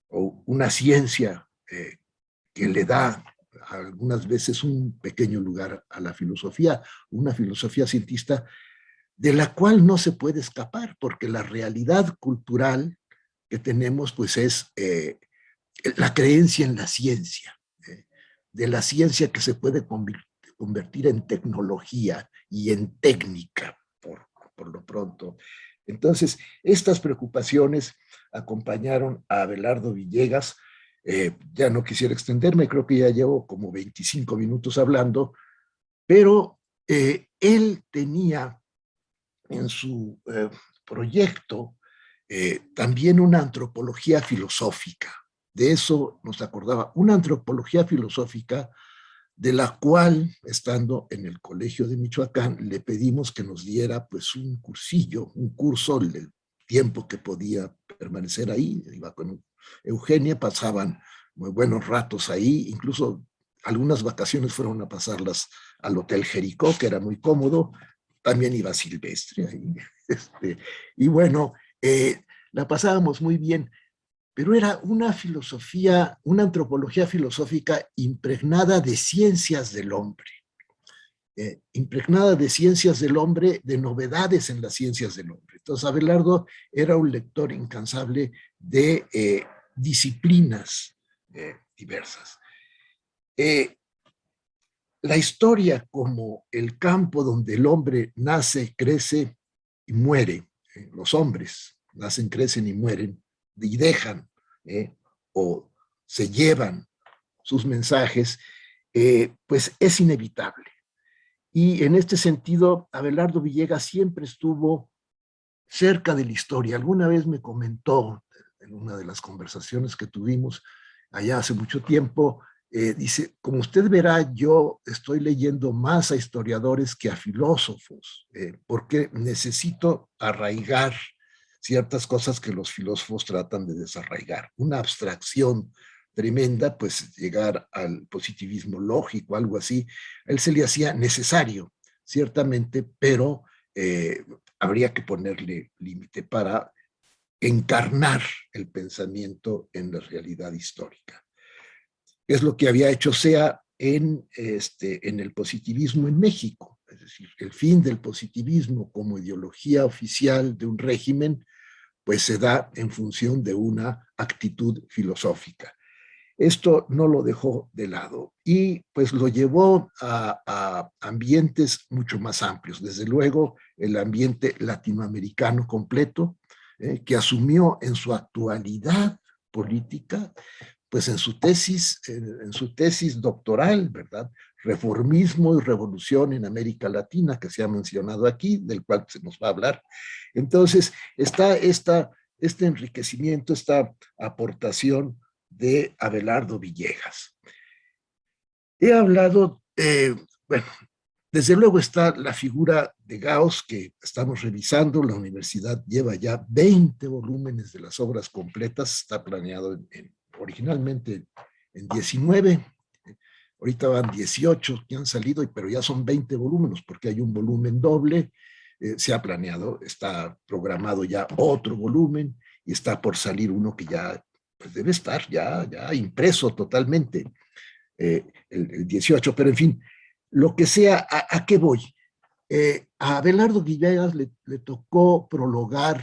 o una ciencia que le da algunas veces un pequeño lugar a la filosofía, una filosofía cientista de la cual no se puede escapar, porque la realidad cultural que tenemos pues es la creencia en la ciencia, de la ciencia que se puede convertir en tecnología y en técnica, por lo pronto. Entonces, estas preocupaciones acompañaron a Abelardo Villegas. Ya no quisiera extenderme, creo que ya llevo como 25 minutos hablando, pero él tenía en su proyecto también una antropología filosófica. De eso nos acordaba, una antropología filosófica de la cual, estando en el Colegio de Michoacán, le pedimos que nos diera pues un cursillo, un curso, el tiempo que podía permanecer ahí. Iba con Eugenia, pasaban muy buenos ratos ahí, incluso algunas vacaciones fueron a pasarlas al Hotel Jericó, que era muy cómodo. También iba Silvestre ahí. Y bueno, la pasábamos muy bien, pero era una filosofía, una antropología filosófica impregnada de ciencias del hombre, impregnada de ciencias del hombre, de novedades en las ciencias del hombre. Entonces, Abelardo era un lector incansable de disciplinas diversas. La historia como el campo donde el hombre nace, crece y muere, los hombres nacen, crecen y mueren, y dejan o se llevan sus mensajes, pues es inevitable. Y en este sentido, Abelardo Villegas siempre estuvo cerca de la historia. Alguna vez me comentó en una de las conversaciones que tuvimos allá hace mucho tiempo, dice: como usted verá, yo estoy leyendo más a historiadores que a filósofos, porque necesito arraigar ciertas cosas que los filósofos tratan de desarraigar. Una abstracción tremenda, pues llegar al positivismo lógico, algo así, a él se le hacía necesario, ciertamente, pero habría que ponerle límite para encarnar el pensamiento en la realidad histórica. Es lo que había hecho Sea en el positivismo en México. es decir, el fin del positivismo como ideología oficial de un régimen, pues se da en función de una actitud filosófica. Esto no lo dejó de lado y pues lo llevó a ambientes mucho más amplios. Desde luego, el ambiente latinoamericano completo, que asumió en su actualidad política, pues en su tesis doctoral, ¿verdad? Reformismo y revolución en América Latina, que se ha mencionado aquí, del cual se nos va a hablar. Entonces, está este enriquecimiento, esta aportación de Abelardo Villegas. He hablado, bueno, desde luego está la figura de Gauss que estamos revisando. La universidad lleva ya 20 volúmenes de las obras completas, está planeado originalmente en 19, ahorita van 18 que han salido, pero ya son 20 volúmenes porque hay un volumen doble, se ha planeado, está programado ya otro volumen y está por salir uno que ya pues debe estar ya impreso totalmente, el 18, pero en fin, lo que sea, ¿a qué voy? A Abelardo Villegas le tocó prologar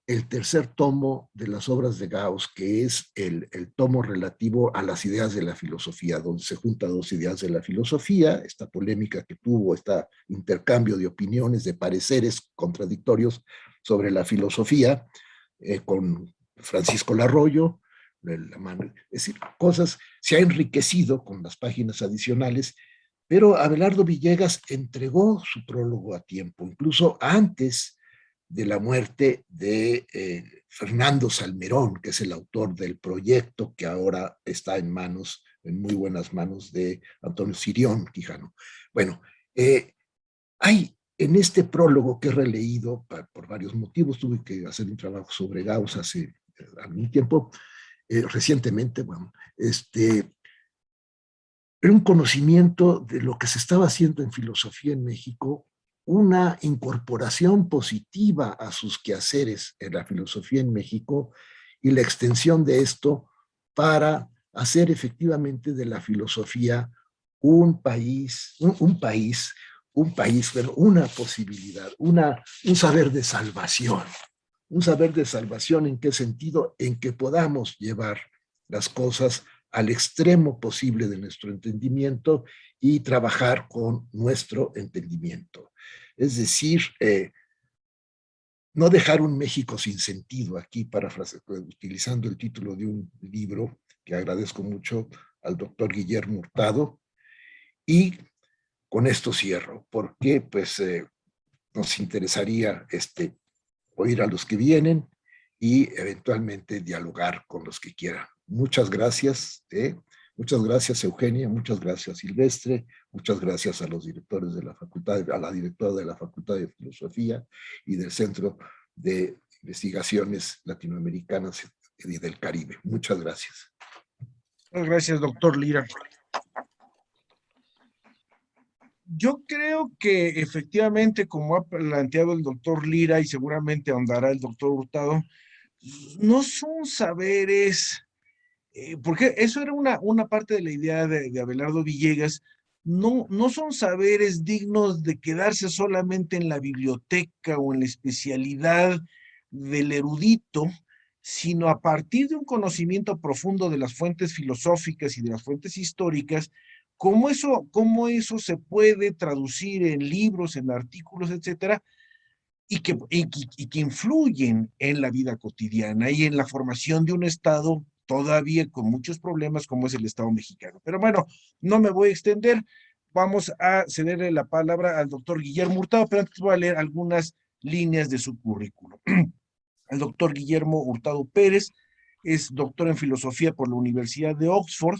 el tercer tomo de las obras de Gauss, que es el tomo relativo a las ideas de la filosofía, donde se juntan dos ideas de la filosofía, esta polémica que tuvo, este intercambio de opiniones, de pareceres contradictorios sobre la filosofía, con Francisco Larroyo, es decir, cosas, se ha enriquecido con las páginas adicionales, pero Abelardo Villegas entregó su prólogo a tiempo, incluso antes de la muerte de Fernando Salmerón, que es el autor del proyecto que ahora está en muy buenas manos de Antonio Sirión Quijano. Bueno, hay en este prólogo que he releído por varios motivos, tuve que hacer un trabajo sobre Gauss hace algún tiempo, recientemente, bueno, era un conocimiento de lo que se estaba haciendo en filosofía en México, una incorporación positiva a sus quehaceres en la filosofía en México y la extensión de esto para hacer efectivamente de la filosofía un país, bueno, una posibilidad, un saber de salvación. Un saber de salvación, ¿en qué sentido? En que podamos llevar las cosas al extremo posible de nuestro entendimiento y trabajar con nuestro entendimiento. Es decir, no dejar un México sin sentido, aquí utilizando el título de un libro que agradezco mucho al doctor Guillermo Hurtado, y con esto cierro, porque pues nos interesaría oír a los que vienen y eventualmente dialogar con los que quieran. Muchas gracias, muchas gracias Eugenia, muchas gracias Silvestre, muchas gracias a los directores de la facultad, a la directora de la Facultad de Filosofía y del Centro de Investigaciones Latinoamericanas y del Caribe. Muchas gracias. Muchas gracias, doctor Lira. Yo creo que efectivamente, como ha planteado el doctor Lira y seguramente ahondará el doctor Hurtado, no son saberes, porque eso era una parte de la idea de Abelardo Villegas, no son saberes dignos de quedarse solamente en la biblioteca o en la especialidad del erudito, sino a partir de un conocimiento profundo de las fuentes filosóficas y de las fuentes históricas, cómo eso se puede traducir en libros, en artículos, etcétera, y que influyen en la vida cotidiana y en la formación de un Estado todavía con muchos problemas como es el Estado mexicano. Pero bueno, no me voy a extender, vamos a cederle la palabra al doctor Guillermo Hurtado, pero antes voy a leer algunas líneas de su currículum. El doctor Guillermo Hurtado Pérez es doctor en filosofía por la Universidad de Oxford.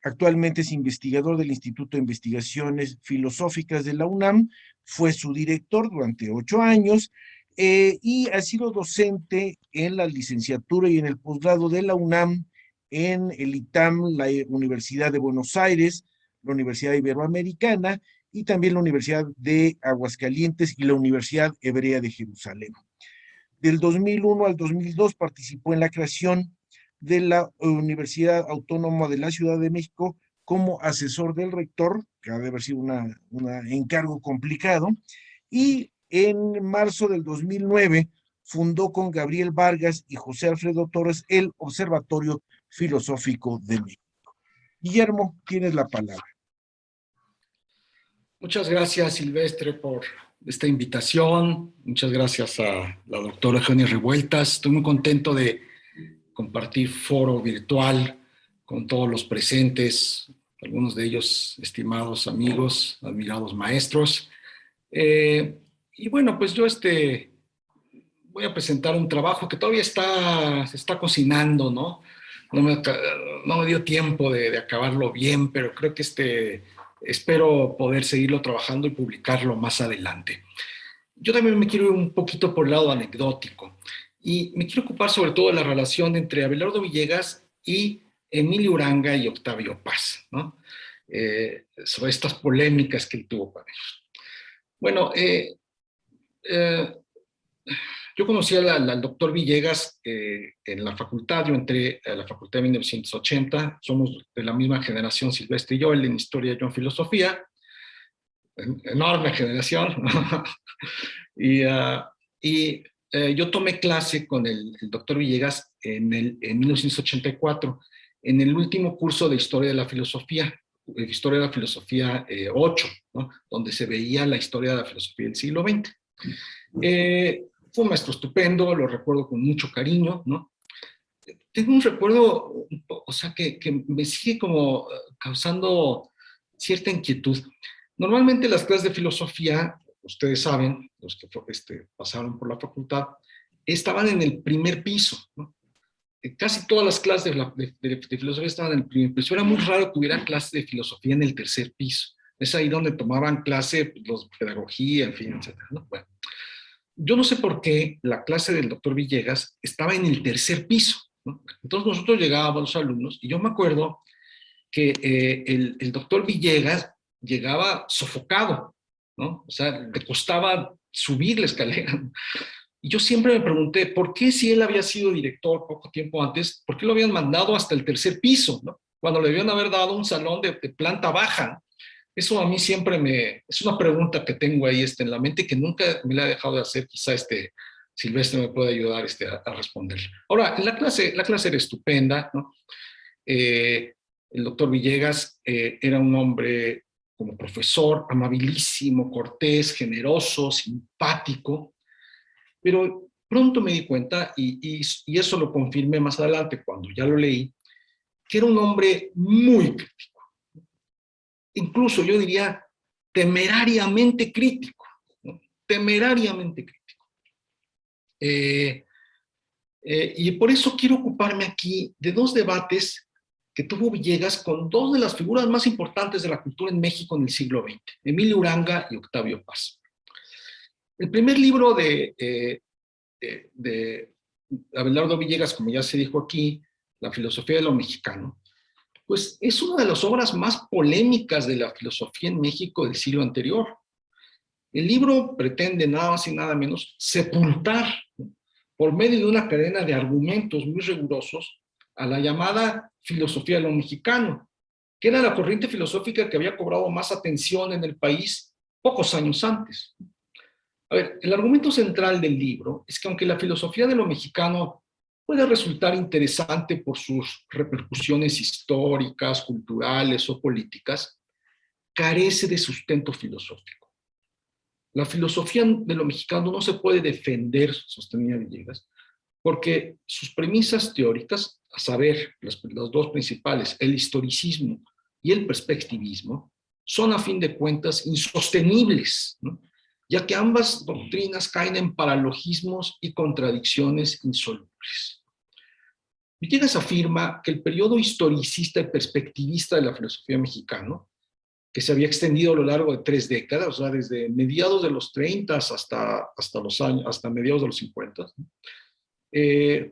Actualmente es investigador del Instituto de Investigaciones Filosóficas de la UNAM, fue su director durante 8 años y ha sido docente en la licenciatura y en el posgrado de la UNAM, en el ITAM, la Universidad de Buenos Aires, la Universidad Iberoamericana y también la Universidad de Aguascalientes y la Universidad Hebrea de Jerusalén. Del 2001 al 2002 participó en la creación de la Universidad Autónoma de la Ciudad de México como asesor del rector, que ha de haber sido un encargo complicado, y en marzo del 2009 fundó con Gabriel Vargas y José Alfredo Torres el Observatorio Filosófico de México. Guillermo, tienes la palabra. Muchas gracias, Silvestre, por esta invitación. Muchas gracias a la doctora Eugenia Revueltas. Estoy muy contento de compartir foro virtual con todos los presentes, algunos de ellos estimados amigos, admirados maestros. Y bueno, pues yo voy a presentar un trabajo que todavía se está cocinando, ¿no? No me dio tiempo de acabarlo bien, pero creo que espero poder seguirlo trabajando y publicarlo más adelante. Yo también me quiero ir un poquito por el lado anecdótico y me quiero ocupar sobre todo de la relación entre Abelardo Villegas y Emilio Uranga y Octavio Paz, ¿no? Sobre estas polémicas que él tuvo con ellos. Bueno, yo conocí al doctor Villegas en la facultad. Yo entré a la facultad en 1980. Somos de la misma generación, Silvestre y yo, él en historia, yo en filosofía. Enorme generación. Yo tomé clase con el doctor Villegas en 1984, en el último curso de Historia de la Filosofía 8, ¿no? Donde se veía la historia de la filosofía del siglo XX. Fue un maestro estupendo, lo recuerdo con mucho cariño, ¿no? Tengo un recuerdo, o sea, que me sigue como causando cierta inquietud. Normalmente las clases de filosofía, ustedes saben, los que pasaron por la facultad, estaban en el primer piso, ¿no? Casi todas las clases de filosofía estaban en el primer piso. Era muy raro que hubiera clases de filosofía en el tercer piso. Es ahí donde tomaban clase los pedagogía, en fin, etc., ¿no? Bueno, yo no sé por qué la clase del doctor Villegas estaba en el tercer piso, ¿no? Entonces nosotros llegábamos los alumnos y yo me acuerdo que el doctor Villegas llegaba sofocado, ¿no? O sea, le costaba subir la escalera. Y yo siempre me pregunté, ¿por qué si él había sido director poco tiempo antes, por qué lo habían mandado hasta el tercer piso, ¿no? Cuando le debían haber dado un salón de planta baja. Eso a mí siempre es una pregunta que tengo ahí en la mente que nunca me la he dejado de hacer. Quizá Silvestre me puede ayudar a responder. Ahora, la clase era estupenda, ¿no? El doctor Villegas era un hombre como profesor, amabilísimo, cortés, generoso, simpático, pero pronto me di cuenta, y eso lo confirmé más adelante cuando ya lo leí, que era un hombre muy crítico. Incluso yo diría temerariamente crítico, ¿no? Temerariamente crítico. Y por eso quiero ocuparme aquí de dos debates que tuvo Villegas con dos de las figuras más importantes de la cultura en México en el siglo XX, Emilio Uranga y Octavio Paz. El primer libro de Abelardo Villegas, como ya se dijo aquí, La filosofía de lo mexicano, pues es una de las obras más polémicas de la filosofía en México del siglo anterior. El libro pretende nada más y nada menos sepultar, ¿no?, por medio de una cadena de argumentos muy rigurosos, a la llamada filosofía de lo mexicano, que era la corriente filosófica que había cobrado más atención en el país pocos años antes. A ver, el argumento central del libro es que aunque la filosofía de lo mexicano puede resultar interesante por sus repercusiones históricas, culturales o políticas, carece de sustento filosófico. La filosofía de lo mexicano no se puede defender, sostenía Villegas, porque sus premisas teóricas, a saber, las dos principales, el historicismo y el perspectivismo, son a fin de cuentas insostenibles, ¿no?, ya que ambas doctrinas caen en paralogismos y contradicciones insolubles. Villegas afirma que el periodo historicista y perspectivista de la filosofía mexicana, que se había extendido a lo largo de 3 décadas, o sea, desde mediados de los 30 hasta mediados de los 50,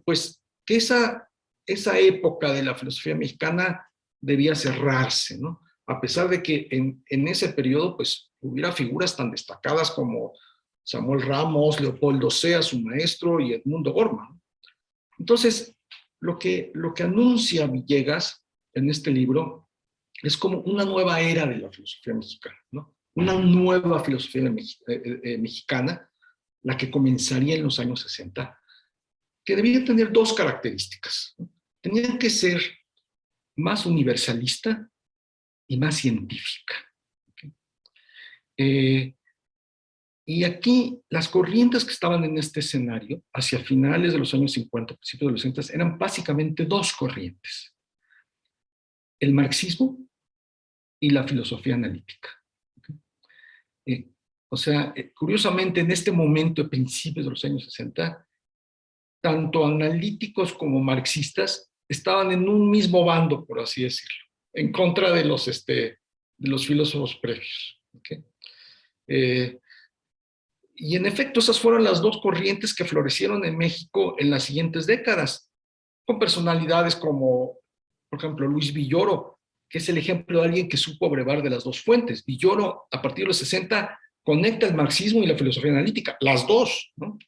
pues que esa época de la filosofía mexicana debía cerrarse, ¿no? A pesar de que en ese periodo pues hubiera figuras tan destacadas como Samuel Ramos, Leopoldo Sea, su maestro, y Edmundo Gorman. Entonces, lo que anuncia Villegas en este libro es como una nueva era de la filosofía mexicana, ¿no? Una nueva filosofía mexicana, la que comenzaría en los años 60, que debía tener dos características, ¿no? Tenía que ser más universalista y más científica. ¿Okay? Y aquí las corrientes que estaban en este escenario, hacia finales de los años 50, principios de los 60, eran básicamente dos corrientes: el marxismo y la filosofía analítica. O sea, curiosamente, en este momento, de principios de los años 60, tanto analíticos como marxistas estaban en un mismo bando, por así decirlo, en contra de los filósofos previos. ¿Okay? Y en efecto, esas fueron las dos corrientes que florecieron en México en las siguientes décadas, con personalidades como, por ejemplo, Luis Villoro, que es el ejemplo de alguien que supo brevar de las dos fuentes. Villoro, a partir de los 60, conecta el marxismo y la filosofía analítica, las dos, ¿no?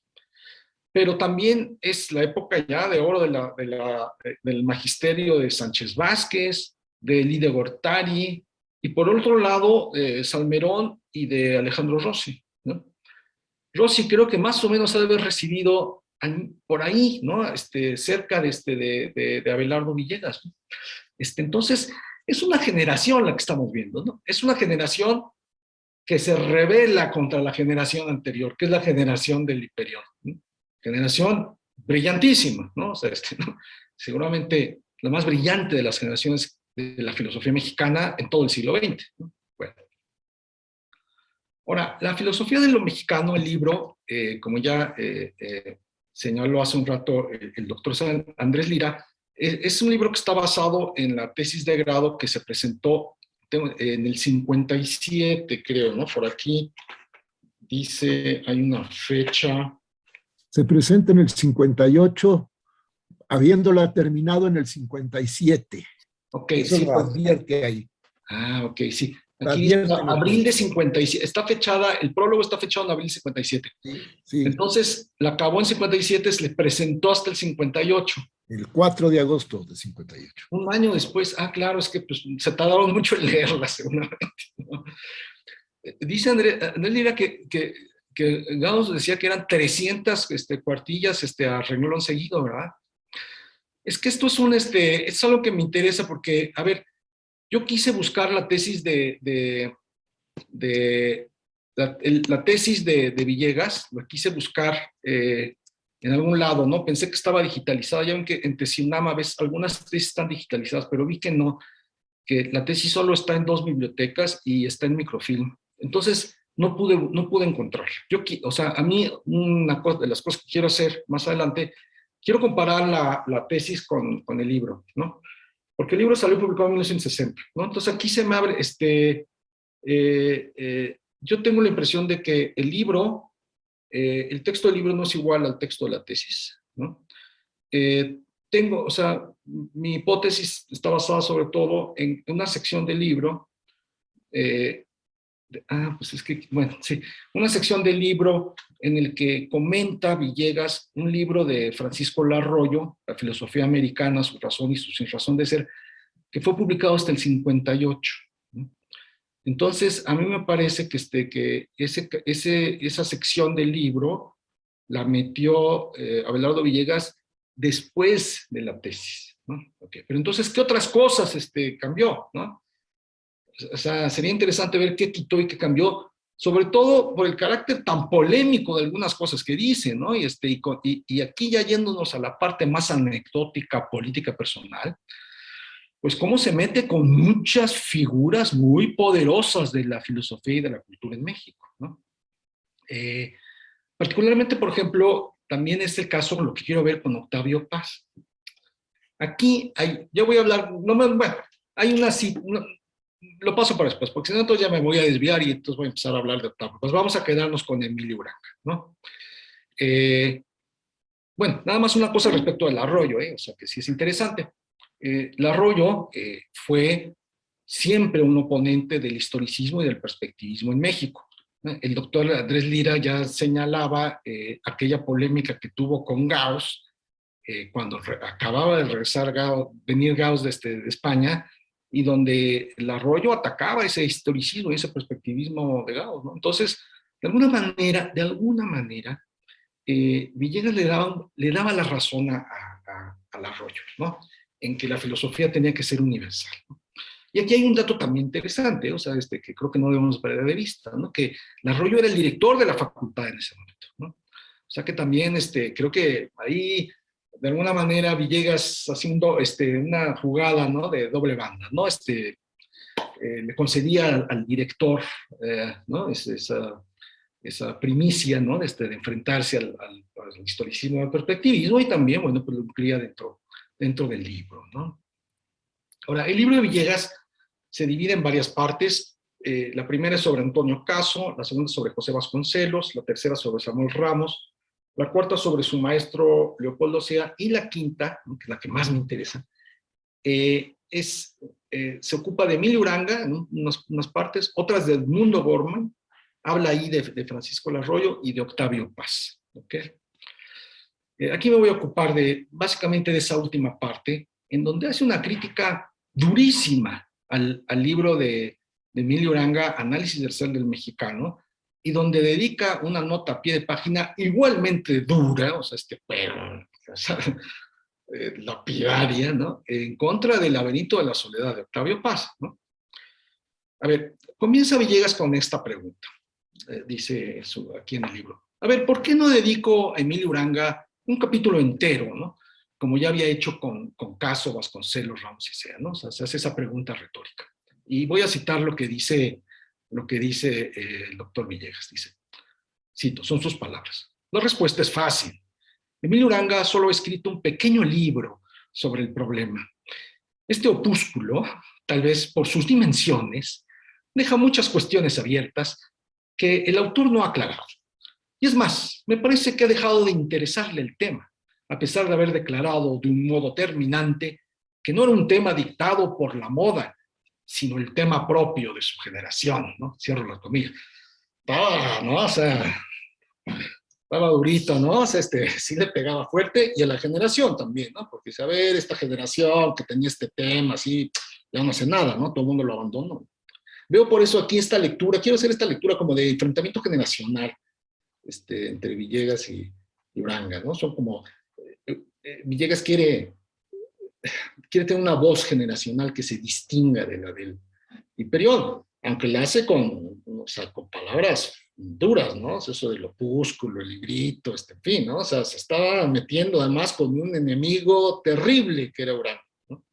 Pero también es la época ya de oro del magisterio de Sánchez Vázquez, de Lide Gortari, y por otro lado, Salmerón y de Alejandro Rossi, ¿no? Rossi creo que más o menos ha de haber recibido por ahí, ¿no? Cerca de Abelardo Villegas, ¿no? Entonces, es una generación la que estamos viendo, ¿no? Es una generación que se rebela contra la generación anterior, que es la generación del Hiperión, ¿no? Generación brillantísima, ¿no? O sea, ¿no? Seguramente la más brillante de las generaciones de la filosofía mexicana en todo el siglo XX, ¿no? Bueno. Ahora, la filosofía de lo mexicano, el libro, como ya señaló hace un rato el doctor Andrés Lira, es un libro que está basado en la tesis de grado que se presentó en el 57, creo, ¿no? Por aquí dice, hay una fecha. Se presenta en el 58, habiéndola terminado en el 57. Ok, eso sí, lo pues, advierte ahí. Ah, ok, sí. Aquí dice abril de 57. Está fechada, el prólogo está fechado en abril de 57. Sí, sí. Entonces, la acabó en 57, se le presentó hasta el 58. El 4 de agosto de 58. Un año después, claro, es que pues, se tardaron mucho en leerla, seguramente, ¿no? Dice Andrés Lira que Gauss decía que eran 300 cuartillas a renglón seguido, ¿verdad? Es que esto es algo que me interesa porque, a ver, yo quise buscar la tesis la tesis de Villegas, la quise buscar en algún lado, ¿no? Pensé que estaba digitalizada, ya ven que en Tesinama ves, algunas tesis están digitalizadas, pero vi que no, que la tesis solo está en 2 bibliotecas y está en microfilm. Entonces, no pude encontrar. O sea, a mí, una de las cosas que quiero hacer más adelante, quiero comparar la tesis con el libro, ¿no? Porque el libro salió publicado en 1960, ¿no? Entonces aquí se me abre, yo tengo la impresión de que el libro, el texto del libro no es igual al texto de la tesis, ¿no? O sea, mi hipótesis está basada sobre todo en una sección del libro, pues es que, bueno, sí, una sección del libro en el que comenta Villegas un libro de Francisco Larroyo, La filosofía americana, su razón y su sin razón de ser, que fue publicado hasta el 58. ¿No? Entonces, a mí me parece que esa sección del libro la metió Abelardo Villegas después de la tesis, ¿no? Okay. Pero entonces, ¿qué otras cosas cambió, ¿no? O sea, sería interesante ver qué quitó y qué cambió, sobre todo por el carácter tan polémico de algunas cosas que dice, ¿no? Y aquí ya yéndonos a la parte más anecdótica, política, personal, pues cómo se mete con muchas figuras muy poderosas de la filosofía y de la cultura en México, ¿no? Particularmente, por ejemplo, también es el caso, lo que quiero ver con Octavio Paz. Aquí yo voy a hablar, bueno, hay una cita, lo paso para después, porque si no, entonces ya me voy a desviar y entonces voy a empezar a hablar de Octavio. Pues vamos a quedarnos con Emilio Uranga, ¿no? Bueno, nada más una cosa respecto al Arroyo, o sea, que sí es interesante. Larroyo fue siempre un oponente del historicismo y del perspectivismo en México. El doctor Andrés Lira ya señalaba aquella polémica que tuvo con Gauss cuando acababa de venir Gauss de España, y donde el Arroyo atacaba ese historicismo y ese perspectivismo de Gauss, ¿no? Entonces, de alguna manera, Villegas le daba la razón al Arroyo, ¿no? En que la filosofía tenía que ser universal, ¿no? Y aquí hay un dato también interesante, o sea, que creo que no debemos perder de vista, ¿no? Que el Arroyo era el director de la facultad en ese momento, ¿no? O sea que también creo que ahí, de alguna manera, Villegas haciendo una jugada, ¿no? De doble banda, ¿no? Le concedía al director, ¿no? Esa primicia, ¿no? De enfrentarse al historicismo, al perspectivismo, y también, bueno, pues lo incluía dentro del libro, ¿no? Ahora, el libro de Villegas se divide en varias partes. La primera es sobre Antonio Caso, la segunda sobre José Vasconcelos, la tercera sobre Samuel Ramos, la cuarta sobre su maestro Leopoldo Sea, y la quinta, que es la que más me interesa, se ocupa de Emilio Uranga en unas partes, otras de Edmundo Bormann, habla ahí de Francisco Larroyo y de Octavio Paz. ¿Okay? Aquí me voy a ocupar básicamente de esa última parte, en donde hace una crítica durísima al libro de Emilio Uranga, Análisis del Ser del Mexicano, y donde dedica una nota a pie de página igualmente dura, o sea, lapidaria, ¿no? En contra del laberinto de la soledad de Octavio Paz, ¿no? A ver, comienza Villegas con esta pregunta, dice aquí en el libro. A ver, ¿por qué no dedico a Emilio Uranga un capítulo entero, ¿no? Como ya había hecho con Caso, Vasconcelos, Ramos y Sea, ¿no? O sea, se hace esa pregunta retórica. Y voy a citar lo que dice el doctor Villegas. Dice, cito, son sus palabras. La respuesta es fácil. Emilio Uranga solo ha escrito un pequeño libro sobre el problema. Este opúsculo, tal vez por sus dimensiones, deja muchas cuestiones abiertas que el autor no ha aclarado. Y es más, me parece que ha dejado de interesarle el tema, a pesar de haber declarado de un modo terminante que no era un tema dictado por la moda, sino el tema propio de su generación, ¿no? Cierro la comilla. ¿No? O sea, estaba durito, ¿no? O sea, sí le pegaba fuerte, y a la generación también, ¿no? Porque, a ver, esta generación que tenía este tema, así, ya no hace nada, ¿no? Todo el mundo lo abandonó. Veo por eso aquí esta lectura, quiero hacer esta lectura como de enfrentamiento generacional, entre Villegas y Uranga, ¿no? Son como, Villegas quiere tener una voz generacional que se distinga de la del Hiperión, aunque la hace con palabras duras, ¿no? Eso del opúsculo, el librito, en fin, ¿no? O sea, se estaba metiendo además con un enemigo terrible que era Uranga, ¿no?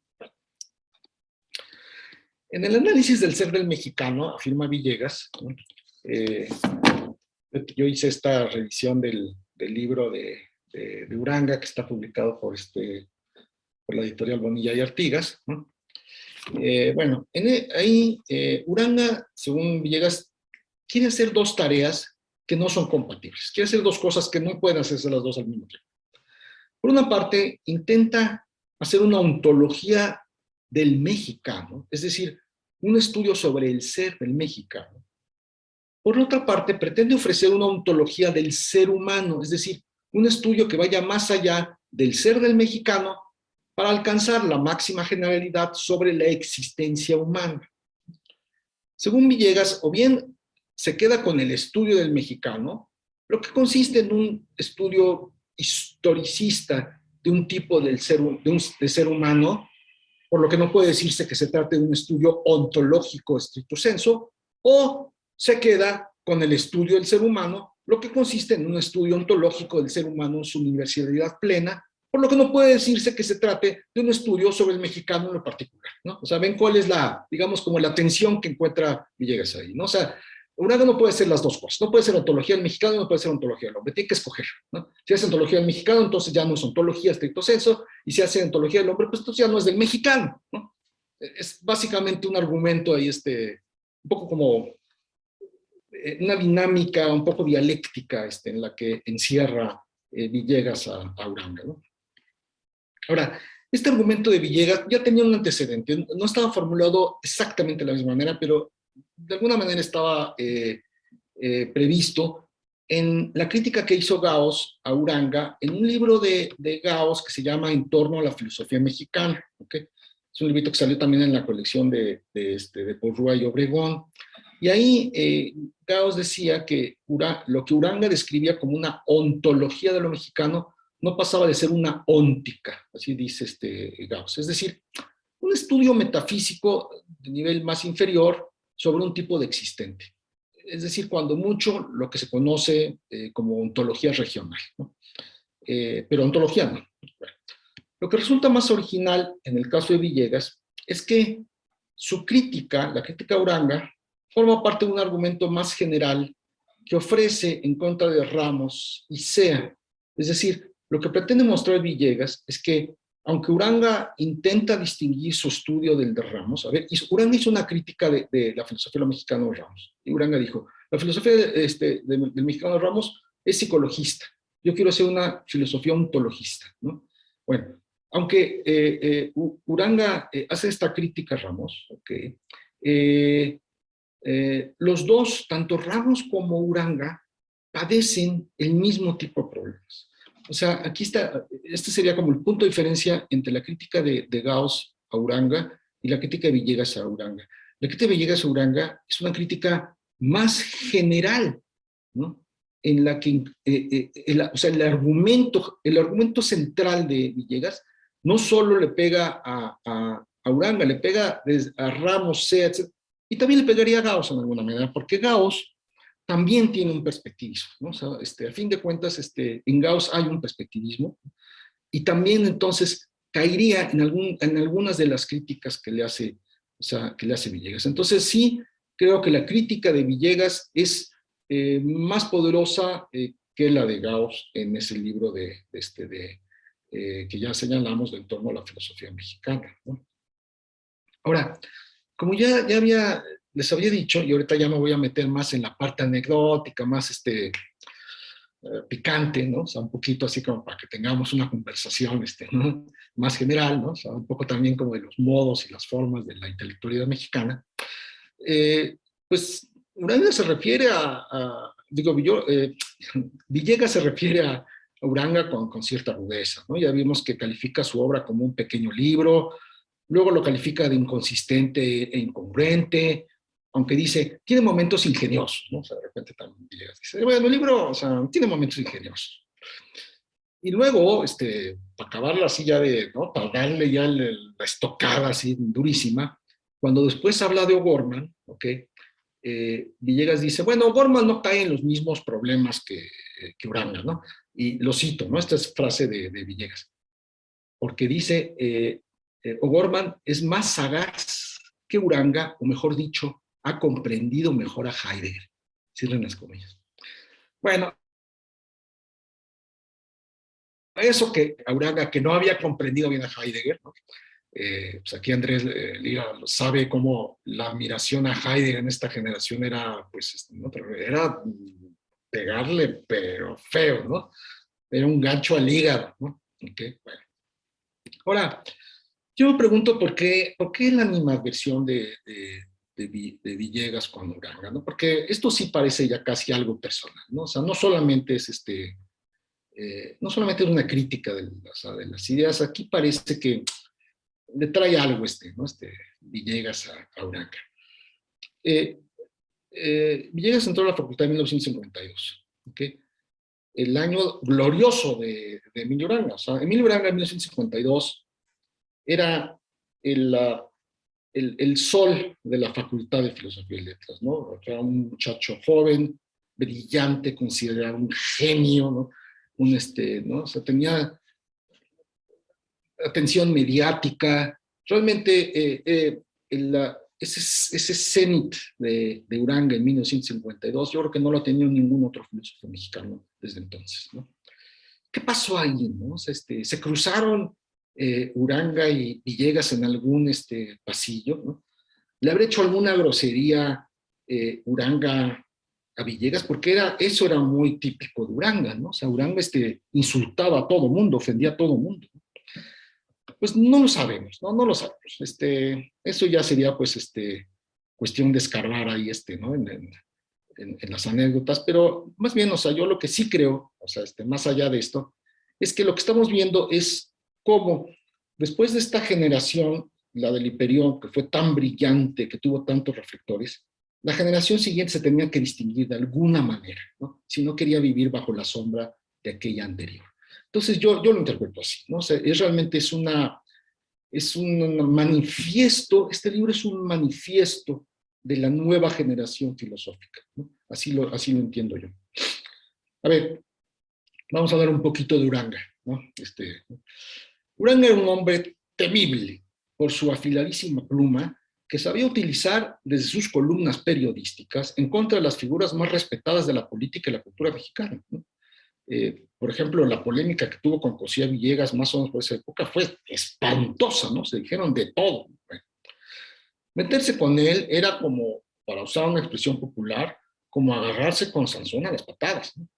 En el análisis del ser del mexicano, afirma Villegas, ¿no? Yo hice esta revisión del libro de Uranga, que está publicado por la editorial Bonilla y Artigas, ¿no? Bueno, ahí Uranga, según Villegas, quiere hacer dos tareas que no son compatibles. Quiere hacer dos cosas que no pueden hacerse las dos al mismo tiempo. Por una parte, intenta hacer una ontología del mexicano, es decir, un estudio sobre el ser del mexicano. Por otra parte, pretende ofrecer una ontología del ser humano, es decir, un estudio que vaya más allá del ser del mexicano para alcanzar la máxima generalidad sobre la existencia humana. Según Villegas, o bien se queda con el estudio del mexicano, lo que consiste en un estudio historicista de un tipo de ser humano, por lo que no puede decirse que se trate de un estudio ontológico estricto sensu, o se queda con el estudio del ser humano, lo que consiste en un estudio ontológico del ser humano en su universalidad plena, por lo que no puede decirse que se trate de un estudio sobre el mexicano en lo particular, ¿no? O sea, ven cuál es digamos, como la tensión que encuentra Villegas ahí, ¿no? O sea, Uranga no puede ser las dos cosas, no puede ser ontología del mexicano y no puede ser ontología del hombre, tiene que escoger, ¿no? Si hace ontología del mexicano, entonces ya no es ontología estricto sensu, y si hace ontología del hombre, pues entonces ya no es del mexicano, ¿no? Es básicamente un argumento ahí, un poco como una dinámica un poco dialéctica en la que encierra Villegas a Uranga, ¿no? Ahora, este argumento de Villegas ya tenía un antecedente, no estaba formulado exactamente de la misma manera, pero de alguna manera estaba previsto en la crítica que hizo Gauss a Uranga en un libro de Gauss que se llama En torno a la filosofía mexicana, ¿okay? Es un librito que salió también en la colección de Porrúa y Obregón. Y ahí Gauss decía que lo que Uranga describía como una ontología de lo mexicano no pasaba de ser una óntica, así dice Gauss. Es decir, un estudio metafísico de nivel más inferior sobre un tipo de existente. Es decir, cuando mucho lo que se conoce como ontología regional, ¿no? Pero ontología no. Bueno, lo que resulta más original en el caso de Villegas es que su crítica, la crítica a Uranga, forma parte de un argumento más general que ofrece en contra de Ramos y Sea. Es decir, lo que pretende mostrar Villegas es que, aunque Uranga intenta distinguir su estudio del de Ramos, a ver, Uranga hizo una crítica de la filosofía mexicana de Ramos, y Uranga dijo, la filosofía del mexicano de Ramos es psicologista, yo quiero hacer una filosofía ontologista, ¿no? Bueno, aunque Uranga hace esta crítica a Ramos, okay, los dos, tanto Ramos como Uranga, padecen el mismo tipo de problemas. O sea, aquí está, este sería como el punto de diferencia entre la crítica de Gauss a Uranga y la crítica de Villegas a Uranga. La crítica de Villegas a Uranga es una crítica más general, ¿no? En la que, o sea, el argumento central de Villegas no solo le pega a Uranga, le pega a Ramos, Sea, etc., y también le pegaría a Gauss en alguna manera, porque Gauss también tiene un perspectivismo, ¿no? O sea, a fin de cuentas, en Gauss hay un perspectivismo, y también entonces caería en algunas de las críticas que le hace, o sea, que le hace Villegas. Entonces sí, creo que la crítica de Villegas es más poderosa que la de Gauss en ese libro que ya señalamos de En torno a la filosofía mexicana, ¿no? Ahora, como ya les había dicho, y ahorita ya me voy a meter más en la parte anecdótica, más picante, ¿no? O sea, un poquito así como para que tengamos una conversación ¿no? Más general, ¿no? O sea, un poco también como de los modos y las formas de la intelectualidad mexicana. Pues Uranga se refiere Villegas se refiere a Uranga con cierta rudeza, ¿no? Ya vimos que califica su obra como un pequeño libro, luego lo califica de inconsistente e incongruente, aunque dice, tiene momentos ingeniosos, ¿no? O sea, de repente también Villegas dice, bueno, el libro, o sea, tiene momentos ingeniosos. Y luego, para acabarla así ya ¿no? Para darle ya la estocada así durísima, cuando después habla de O'Gorman, ¿ok? Villegas dice, bueno, O'Gorman no cae en los mismos problemas que Uranga, ¿no? Y lo cito, ¿no? Esta es frase de Villegas. Porque dice, O'Gorman es más sagaz que Uranga, o mejor dicho, ha comprendido mejor a Heidegger. Cierren las comillas. Bueno, eso que Uranga, que no había comprendido bien a Heidegger, ¿no? Pues aquí Andrés Lira sabe cómo la admiración a Heidegger en esta generación era, pues, ¿no? Pero era pegarle, pero feo, ¿no? Era un gancho al hígado, ¿no? Okay, bueno. Ahora, yo me pregunto por qué la animadversión de Villegas con Uranga, ¿no? Porque esto sí parece ya casi algo personal, ¿no? O sea, no solamente es no solamente es una crítica de las ideas, aquí parece que le trae algo ¿no? Villegas a Uranga. Villegas entró a la facultad en 1952, ¿okay? El año glorioso de Emilio Uranga. O sea, Emilio Uranga en 1952 era el sol de la Facultad de Filosofía y Letras, ¿no? Era un muchacho joven, brillante, considerado un genio, ¿no? ¿no? O sea, tenía atención mediática. Realmente ese cenit de Uranga en 1952, yo creo que no lo ha tenido ningún otro filósofo mexicano desde entonces, ¿no? ¿Qué pasó ahí, no? O sea, se cruzaron Uranga y Villegas en algún pasillo, ¿no? ¿Le habrá hecho alguna grosería Uranga a Villegas? Porque eso era muy típico de Uranga, ¿no? O sea, Uranga insultaba a todo mundo, ofendía a todo mundo, ¿no? Pues no lo sabemos, ¿no? No lo sabemos. Eso ya sería, pues, cuestión de escarbar ahí, ¿no? En las anécdotas, pero más bien, o sea, yo lo que sí creo, o sea, más allá de esto, es que lo que estamos viendo es cómo, después de esta generación la del Hiperión, que fue tan brillante, que tuvo tantos reflectores, la generación siguiente se tenía que distinguir de alguna manera, ¿no? Si no quería vivir bajo la sombra de aquella anterior. Entonces yo lo interpreto así, ¿no? O sea, realmente es un manifiesto, este libro es un manifiesto de la nueva generación filosófica, ¿no? Así lo entiendo yo. A ver, vamos a hablar un poquito de Uranga, ¿no? Uranga era un hombre temible por su afiladísima pluma, que sabía utilizar desde sus columnas periodísticas en contra de las figuras más respetadas de la política y la cultura mexicana, ¿no? Por ejemplo, la polémica que tuvo con Cosío Villegas más o menos por esa época fue espantosa, ¿no? Se dijeron de todo. Bueno, meterse con él era como, para usar una expresión popular, como agarrarse con Sansón a las patadas, ¿no?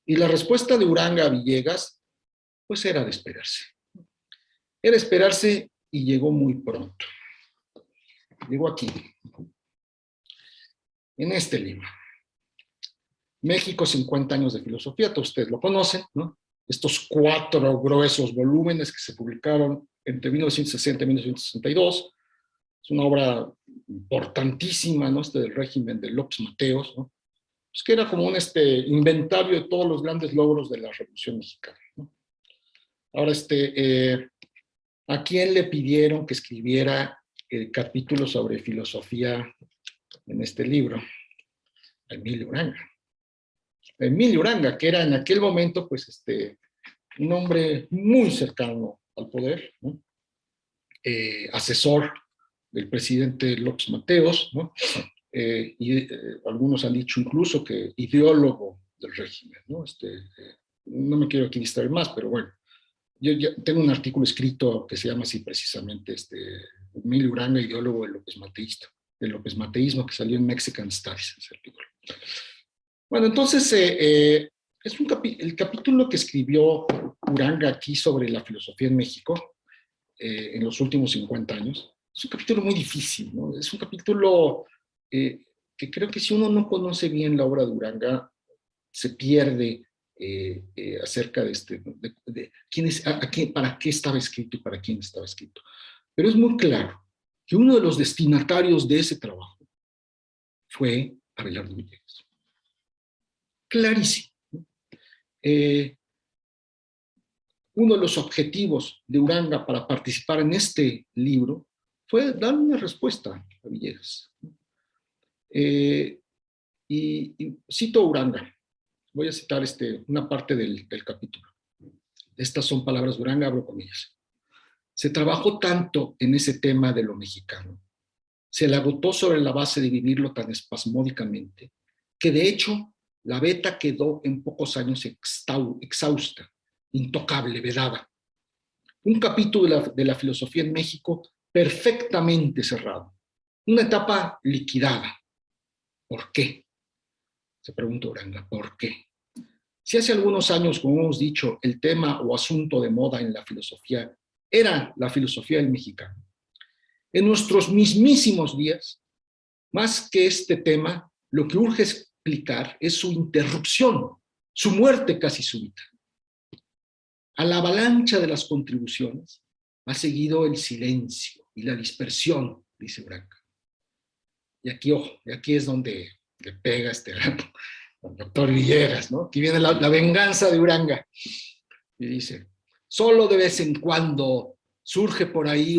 Y la respuesta de Uranga a Villegas, pues era de esperarse. Era esperarse y llegó muy pronto. Llegó aquí, en este libro. México, 50 años de filosofía, todos ustedes lo conocen, ¿no? Estos 4 gruesos volúmenes que se publicaron entre 1960 y 1962. Es una obra importantísima, ¿no? Del régimen de López Mateos, ¿no? Pues que era como un inventario de todos los grandes logros de la Revolución Mexicana, ¿no? Ahora, ¿a quién le pidieron que escribiera el capítulo sobre filosofía en este libro? A Emilio Uranga. Emilio Uranga, que era en aquel momento, pues, un hombre muy cercano al poder, ¿no? Asesor del presidente López Mateos, ¿no? Algunos han dicho incluso que ideólogo del régimen, ¿no? No me quiero aquí distraer más, pero bueno, yo ya tengo un artículo escrito que se llama así precisamente, Emilio Uranga, ideólogo del López Mateísmo, que salió en Mexican Studies, ese artículo. Bueno, entonces, el capítulo que escribió Uranga aquí sobre la filosofía en México en los últimos 50 años, es un capítulo muy difícil, ¿no? Es un capítulo que creo que si uno no conoce bien la obra de Uranga, se pierde acerca de quién es, para qué estaba escrito y para quién estaba escrito. Pero es muy claro que uno de los destinatarios de ese trabajo fue Abelardo Villegas. Clarísimo. Uno de los objetivos de Uranga para participar en este libro fue dar una respuesta a Villegas. Y cito a Uranga. Voy a citar una parte del capítulo. Estas son palabras de Uranga, abro comillas. Se trabajó tanto en ese tema de lo mexicano, se le agotó sobre la base de vivirlo tan espasmódicamente, que de hecho la beta quedó en pocos años exhausta, intocable, vedada. Un capítulo de la filosofía en México perfectamente cerrado. Una etapa liquidada. ¿Por qué? Se pregunta Uranga, ¿por qué? Si hace algunos años, como hemos dicho, el tema o asunto de moda en la filosofía era la filosofía del mexicano, en nuestros mismísimos días, más que este tema, lo que urge explicar es su interrupción, su muerte casi súbita. A la avalancha de las contribuciones ha seguido el silencio y la dispersión, dice Uranga. Y aquí, ojo, y aquí es donde le pega al doctor Villegas, ¿no? Aquí viene la venganza de Uranga. Y dice, solo de vez en cuando surge por ahí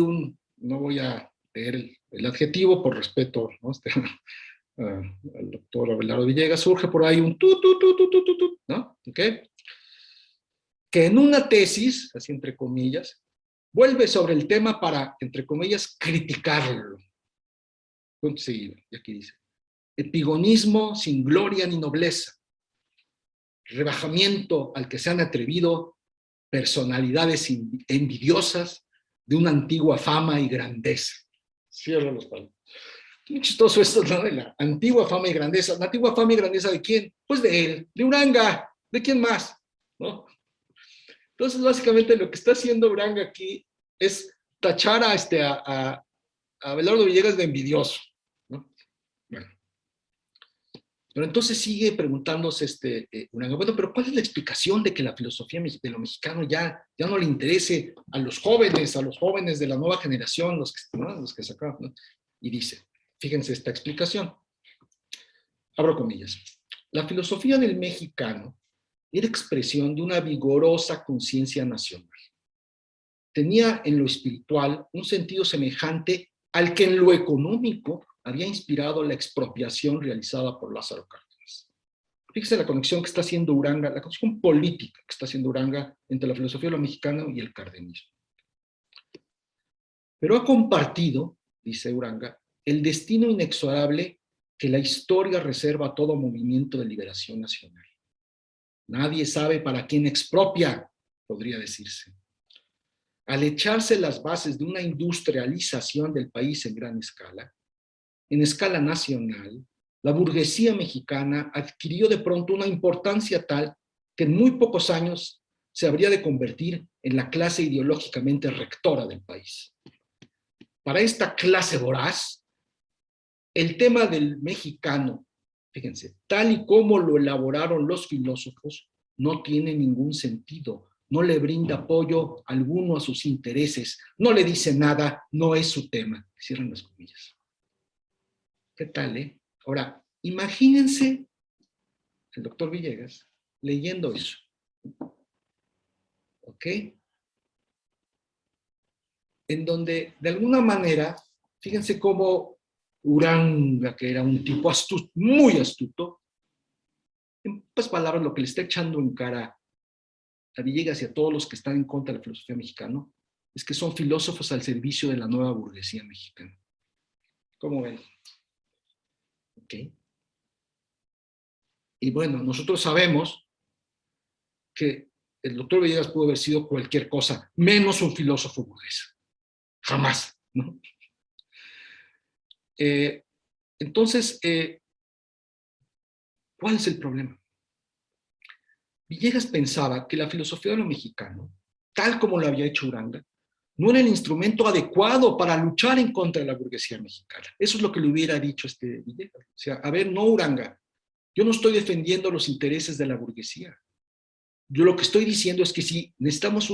no voy a leer el adjetivo por respeto, ¿no? Al doctor Abelardo Villegas, surge por ahí un ¿no? ¿Ok? Que en una tesis, así entre comillas, vuelve sobre el tema para, entre comillas, criticarlo. Punto seguido, y aquí dice, epigonismo sin gloria ni nobleza, rebajamiento al que se han atrevido personalidades envidiosas de una antigua fama y grandeza. Cierro los palos. Qué chistoso esto, ¿no? De la antigua fama y grandeza. ¿La antigua fama y grandeza de quién? Pues de él, de Uranga. ¿De quién más? ¿No? Entonces, básicamente, lo que está haciendo Uranga aquí es tachar a Abelardo Villegas de envidioso, ¿no? Bueno. Pero entonces sigue preguntándose Uranga, bueno, pero ¿cuál es la explicación de que la filosofía de lo mexicano ya no le interese a los jóvenes de la nueva generación, los que sacaron, ¿no? Y dice, fíjense esta explicación, abro comillas, la filosofía del mexicano era expresión de una vigorosa conciencia nacional. Tenía en lo espiritual un sentido semejante al que en lo económico había inspirado la expropiación realizada por Lázaro Cárdenas. Fíjese la conexión que está haciendo Uranga, la conexión política que está haciendo Uranga entre la filosofía de lo mexicano y el cardenismo. Pero ha compartido, dice Uranga, el destino inexorable que la historia reserva a todo movimiento de liberación nacional. Nadie sabe para quién expropia, podría decirse. Al echarse las bases de una industrialización del país en escala nacional, la burguesía mexicana adquirió de pronto una importancia tal que en muy pocos años se habría de convertir en la clase ideológicamente rectora del país. Para esta clase voraz, el tema del mexicano, fíjense, tal y como lo elaboraron los filósofos, no tiene ningún sentido, no le brinda apoyo alguno a sus intereses, no le dice nada, no es su tema. Cierran las comillas. ¿Qué tal, Ahora, imagínense el doctor Villegas leyendo eso. ¿Ok? En donde, de alguna manera, fíjense cómo Uranga, que era un tipo astuto, muy astuto, en pocas palabras, lo que le está echando en cara a Villegas y a todos los que están en contra de la filosofía mexicana, es que son filósofos al servicio de la nueva burguesía mexicana. ¿Cómo ven? ¿Ok? Y bueno, nosotros sabemos que el doctor Villegas pudo haber sido cualquier cosa, menos un filósofo burgués. Jamás, ¿no? Entonces, ¿cuál es el problema? Villegas pensaba que la filosofía de lo mexicano, tal como lo había hecho Uranga, no era el instrumento adecuado para luchar en contra de la burguesía mexicana. Eso es lo que le hubiera dicho Villegas. O sea, a ver, no, Uranga, yo no estoy defendiendo los intereses de la burguesía. Yo lo que estoy diciendo es que si necesitamos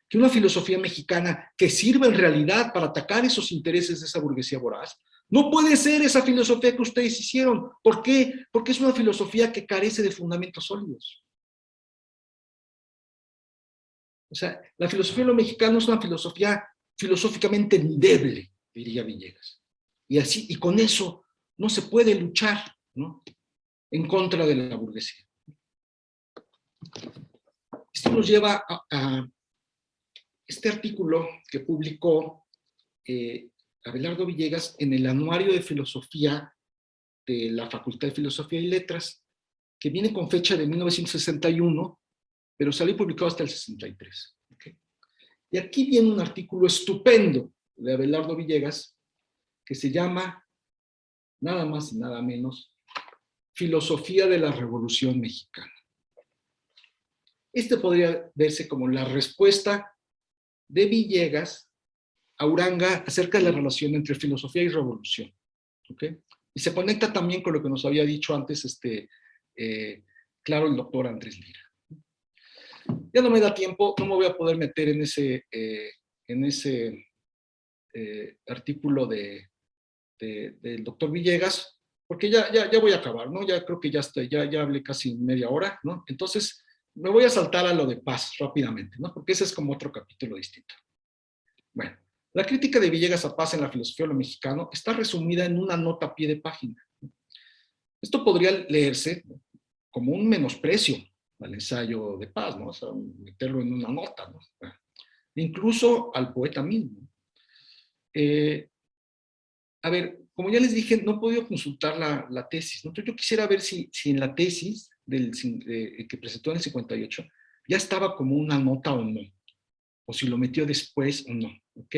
que una filosofía mexicana que sirva en realidad para atacar esos intereses de esa burguesía voraz, no puede ser esa filosofía que ustedes hicieron. ¿Por qué? Porque es una filosofía que carece de fundamentos sólidos. O sea, la filosofía de lo mexicano es una filosofía filosóficamente endeble, diría Villegas. Y con eso no se puede luchar, ¿no?, en contra de la burguesía. Esto nos lleva a este artículo que publicó Abelardo Villegas en el Anuario de Filosofía de la Facultad de Filosofía y Letras, que viene con fecha de 1961, pero salió publicado hasta el 63. ¿Okay? Y aquí viene un artículo estupendo de Abelardo Villegas, que se llama, nada más y nada menos, Filosofía de la Revolución Mexicana. Este podría verse como la respuesta de Villegas a Uranga acerca de la relación entre filosofía y revolución. ¿Okay? Y se conecta también con lo que nos había dicho antes, claro, el doctor Andrés Lira. Ya no me da tiempo, no me voy a poder meter en ese artículo del doctor Villegas, porque ya voy a acabar, ¿no? Ya creo que ya hablé casi media hora, ¿no? Entonces, me voy a saltar a lo de Paz rápidamente, ¿no? Porque ese es como otro capítulo distinto. Bueno, la crítica de Villegas a Paz en la filosofía de lo mexicano está resumida en una nota a pie de página. Esto podría leerse como un menosprecio al ensayo de Paz, ¿no? O sea, meterlo en una nota, ¿no? Incluso al poeta mismo. A ver, como ya les dije, no he podido consultar la tesis, ¿no? Entonces yo quisiera ver si en la tesis que presentó en el 58 ya estaba como una nota o no, o si lo metió después o no, ¿ok?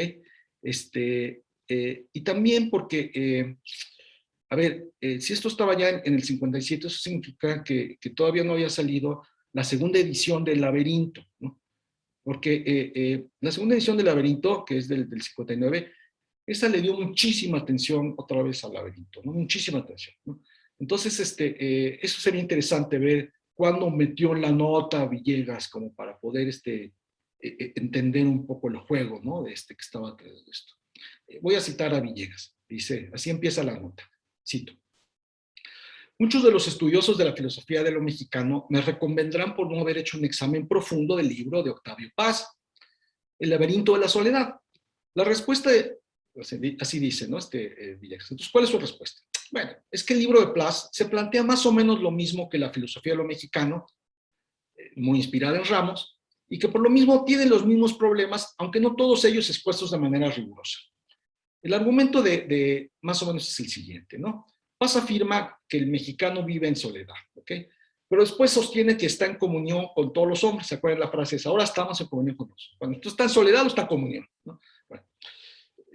Y también porque, a ver, si esto estaba ya en el 57, eso significa que todavía no había salido la segunda edición del Laberinto, ¿no? Porque la segunda edición del Laberinto, que es del 59, esa le dio muchísima atención otra vez al Laberinto, ¿no? Muchísima atención, ¿no? Entonces, eso sería interesante ver cuándo metió la nota Villegas como para poder entender un poco el juego, ¿no? Que estaba atrás de esto. Voy a citar a Villegas. Dice, así empieza la nota. Cito. Muchos de los estudiosos de la filosofía de lo mexicano me reconvendrán por no haber hecho un examen profundo del libro de Octavio Paz, El laberinto de la soledad. La respuesta, así dice, ¿no? Villegas. Entonces, ¿cuál es su respuesta? Bueno, es que el libro de Paz se plantea más o menos lo mismo que la filosofía de lo mexicano, muy inspirada en Ramos, y que por lo mismo tiene los mismos problemas, aunque no todos ellos expuestos de manera rigurosa. El argumento de más o menos es el siguiente, ¿no? Paz afirma que el mexicano vive en soledad, ¿ok? Pero después sostiene que está en comunión con todos los hombres. ¿Se acuerdan la frase? Ahora estamos en comunión con los hombres. Cuando tú estás en soledad o está en comunión, ¿no? Bueno,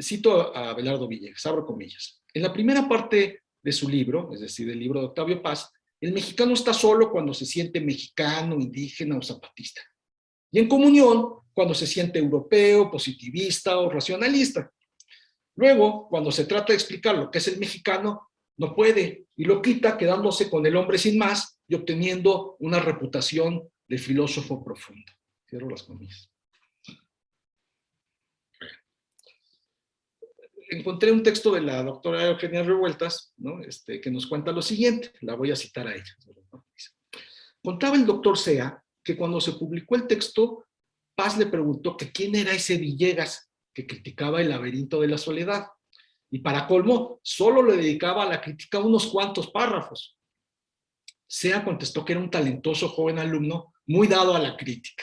cito a Abelardo Villegas, abro comillas. En la primera parte de su libro, es decir, del libro de Octavio Paz, el mexicano está solo cuando se siente mexicano, indígena o zapatista. Y en comunión cuando se siente europeo, positivista o racionalista. Luego, cuando se trata de explicar lo que es el mexicano, no puede y lo quita quedándose con el hombre sin más y obteniendo una reputación de filósofo profundo. Cierro las comillas. Encontré un texto de la doctora Eugenia Revueltas, ¿no? Que nos cuenta lo siguiente, la voy a citar a ella. Contaba el doctor Sea que cuando se publicó el texto, Paz le preguntó que quién era ese Villegas que criticaba el laberinto de la soledad. Y para colmo, solo le dedicaba a la crítica unos cuantos párrafos. Sea contestó que era un talentoso joven alumno muy dado a la crítica.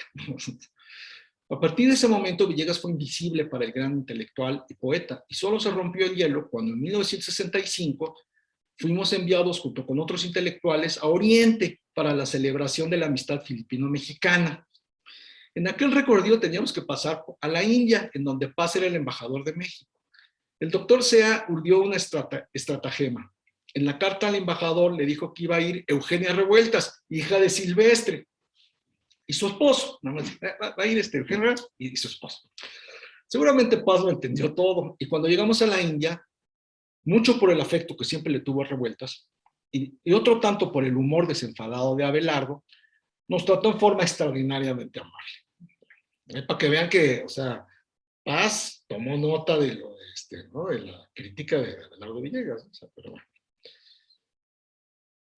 A partir de ese momento, Villegas fue invisible para el gran intelectual y poeta, y solo se rompió el hielo cuando en 1965 fuimos enviados junto con otros intelectuales a Oriente para la celebración de la amistad filipino-mexicana. En aquel recorrido teníamos que pasar a la India, en donde Paz era el embajador de México. El doctor Sea urdió una estratagema. En la carta al embajador le dijo que iba a ir Eugenia Revueltas, hija de Silvestre, y su esposo. Nada más, va a ir Eugenia y su esposo. Seguramente Paz lo entendió todo, y cuando llegamos a la India, mucho por el afecto que siempre le tuvo a Revueltas, y otro tanto por el humor desenfadado de Abelardo, nos trató en forma extraordinariamente amable. Para que vean que, o sea, Paz tomó nota de lo ¿no? De la crítica de Abelardo Villegas. O sea, pero bueno.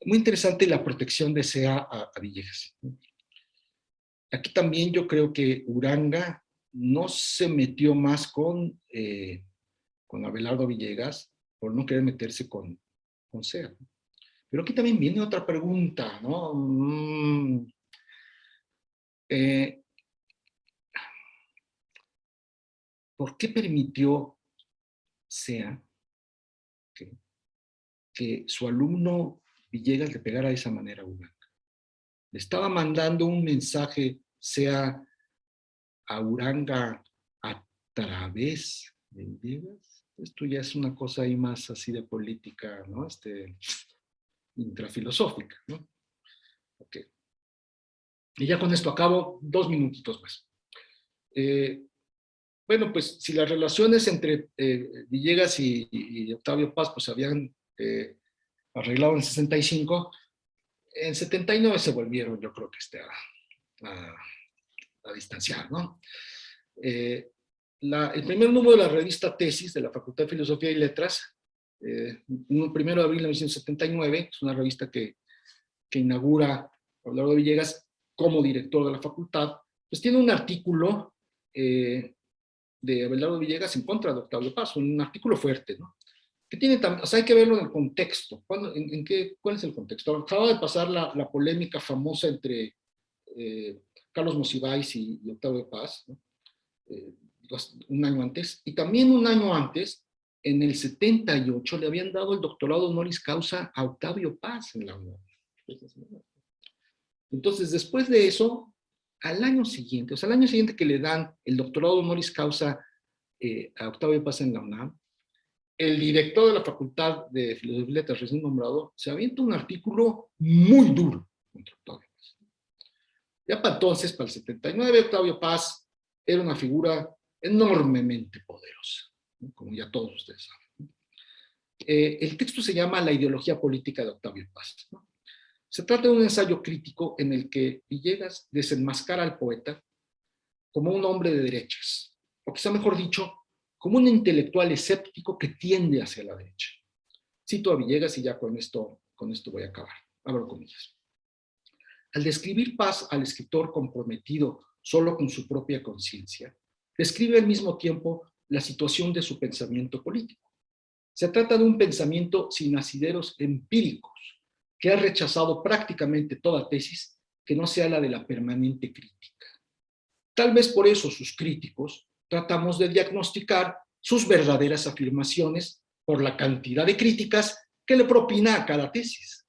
Muy interesante la protección de Sea a Villegas. Aquí también yo creo que Uranga no se metió más con Abelardo Villegas por no querer meterse con Sea. Pero aquí también viene otra pregunta, ¿no? ¿Por qué permitió Sea que su alumno Villegas le pegara de esa manera a Uranga? Le estaba mandando un mensaje, Sea, a Uranga a través de Villegas. Esto ya es una cosa ahí más así de política, ¿no? Intrafilosófica, ¿no? Ok. Y ya con esto acabo, 2 minutitos más. Bueno, pues si las relaciones entre Villegas y Octavio Paz pues habían arreglado en 65, en 79 se volvieron, yo creo que a distanciar, ¿no? El primer número de la revista Tesis de la Facultad de Filosofía y Letras, 1 de abril de 1979, es una revista que inaugura Abelardo Villegas como director de la facultad, pues tiene un artículo de Abelardo Villegas en contra de Octavio Paz, un artículo fuerte, ¿no? Que tiene también, o sea, hay que verlo en el contexto. ¿Cuál es el contexto? Acaba de pasar la polémica famosa entre Carlos Monsiváis y Octavio Paz, ¿no? Un año antes, y también un año antes, en el 78, le habían dado el doctorado honoris causa a Octavio Paz en la UNAM. Entonces, después de eso, al año siguiente, o sea, al año siguiente que le dan el doctorado honoris causa a Octavio Paz en la UNAM, el director de la Facultad de Filosofía y Letras recién nombrado se avienta un artículo muy duro contra Octavio Paz. Ya para entonces, para el 79, Octavio Paz era una figura enormemente poderosa, ¿no? Como ya todos ustedes saben. El texto se llama La ideología política de Octavio Paz, ¿no? Se trata de un ensayo crítico en el que Villegas desenmascara al poeta como un hombre de derechas, o quizá mejor dicho, como un intelectual escéptico que tiende hacia la derecha. Cito a Villegas y ya con esto voy a acabar. Abro comillas. Al describir Paz al escritor comprometido solo con su propia conciencia, describe al mismo tiempo la situación de su pensamiento político. Se trata de un pensamiento sin asideros empíricos, que ha rechazado prácticamente toda tesis que no sea la de la permanente crítica. Tal vez por eso sus críticos tratamos de diagnosticar sus verdaderas afirmaciones por la cantidad de críticas que le propina a cada tesis.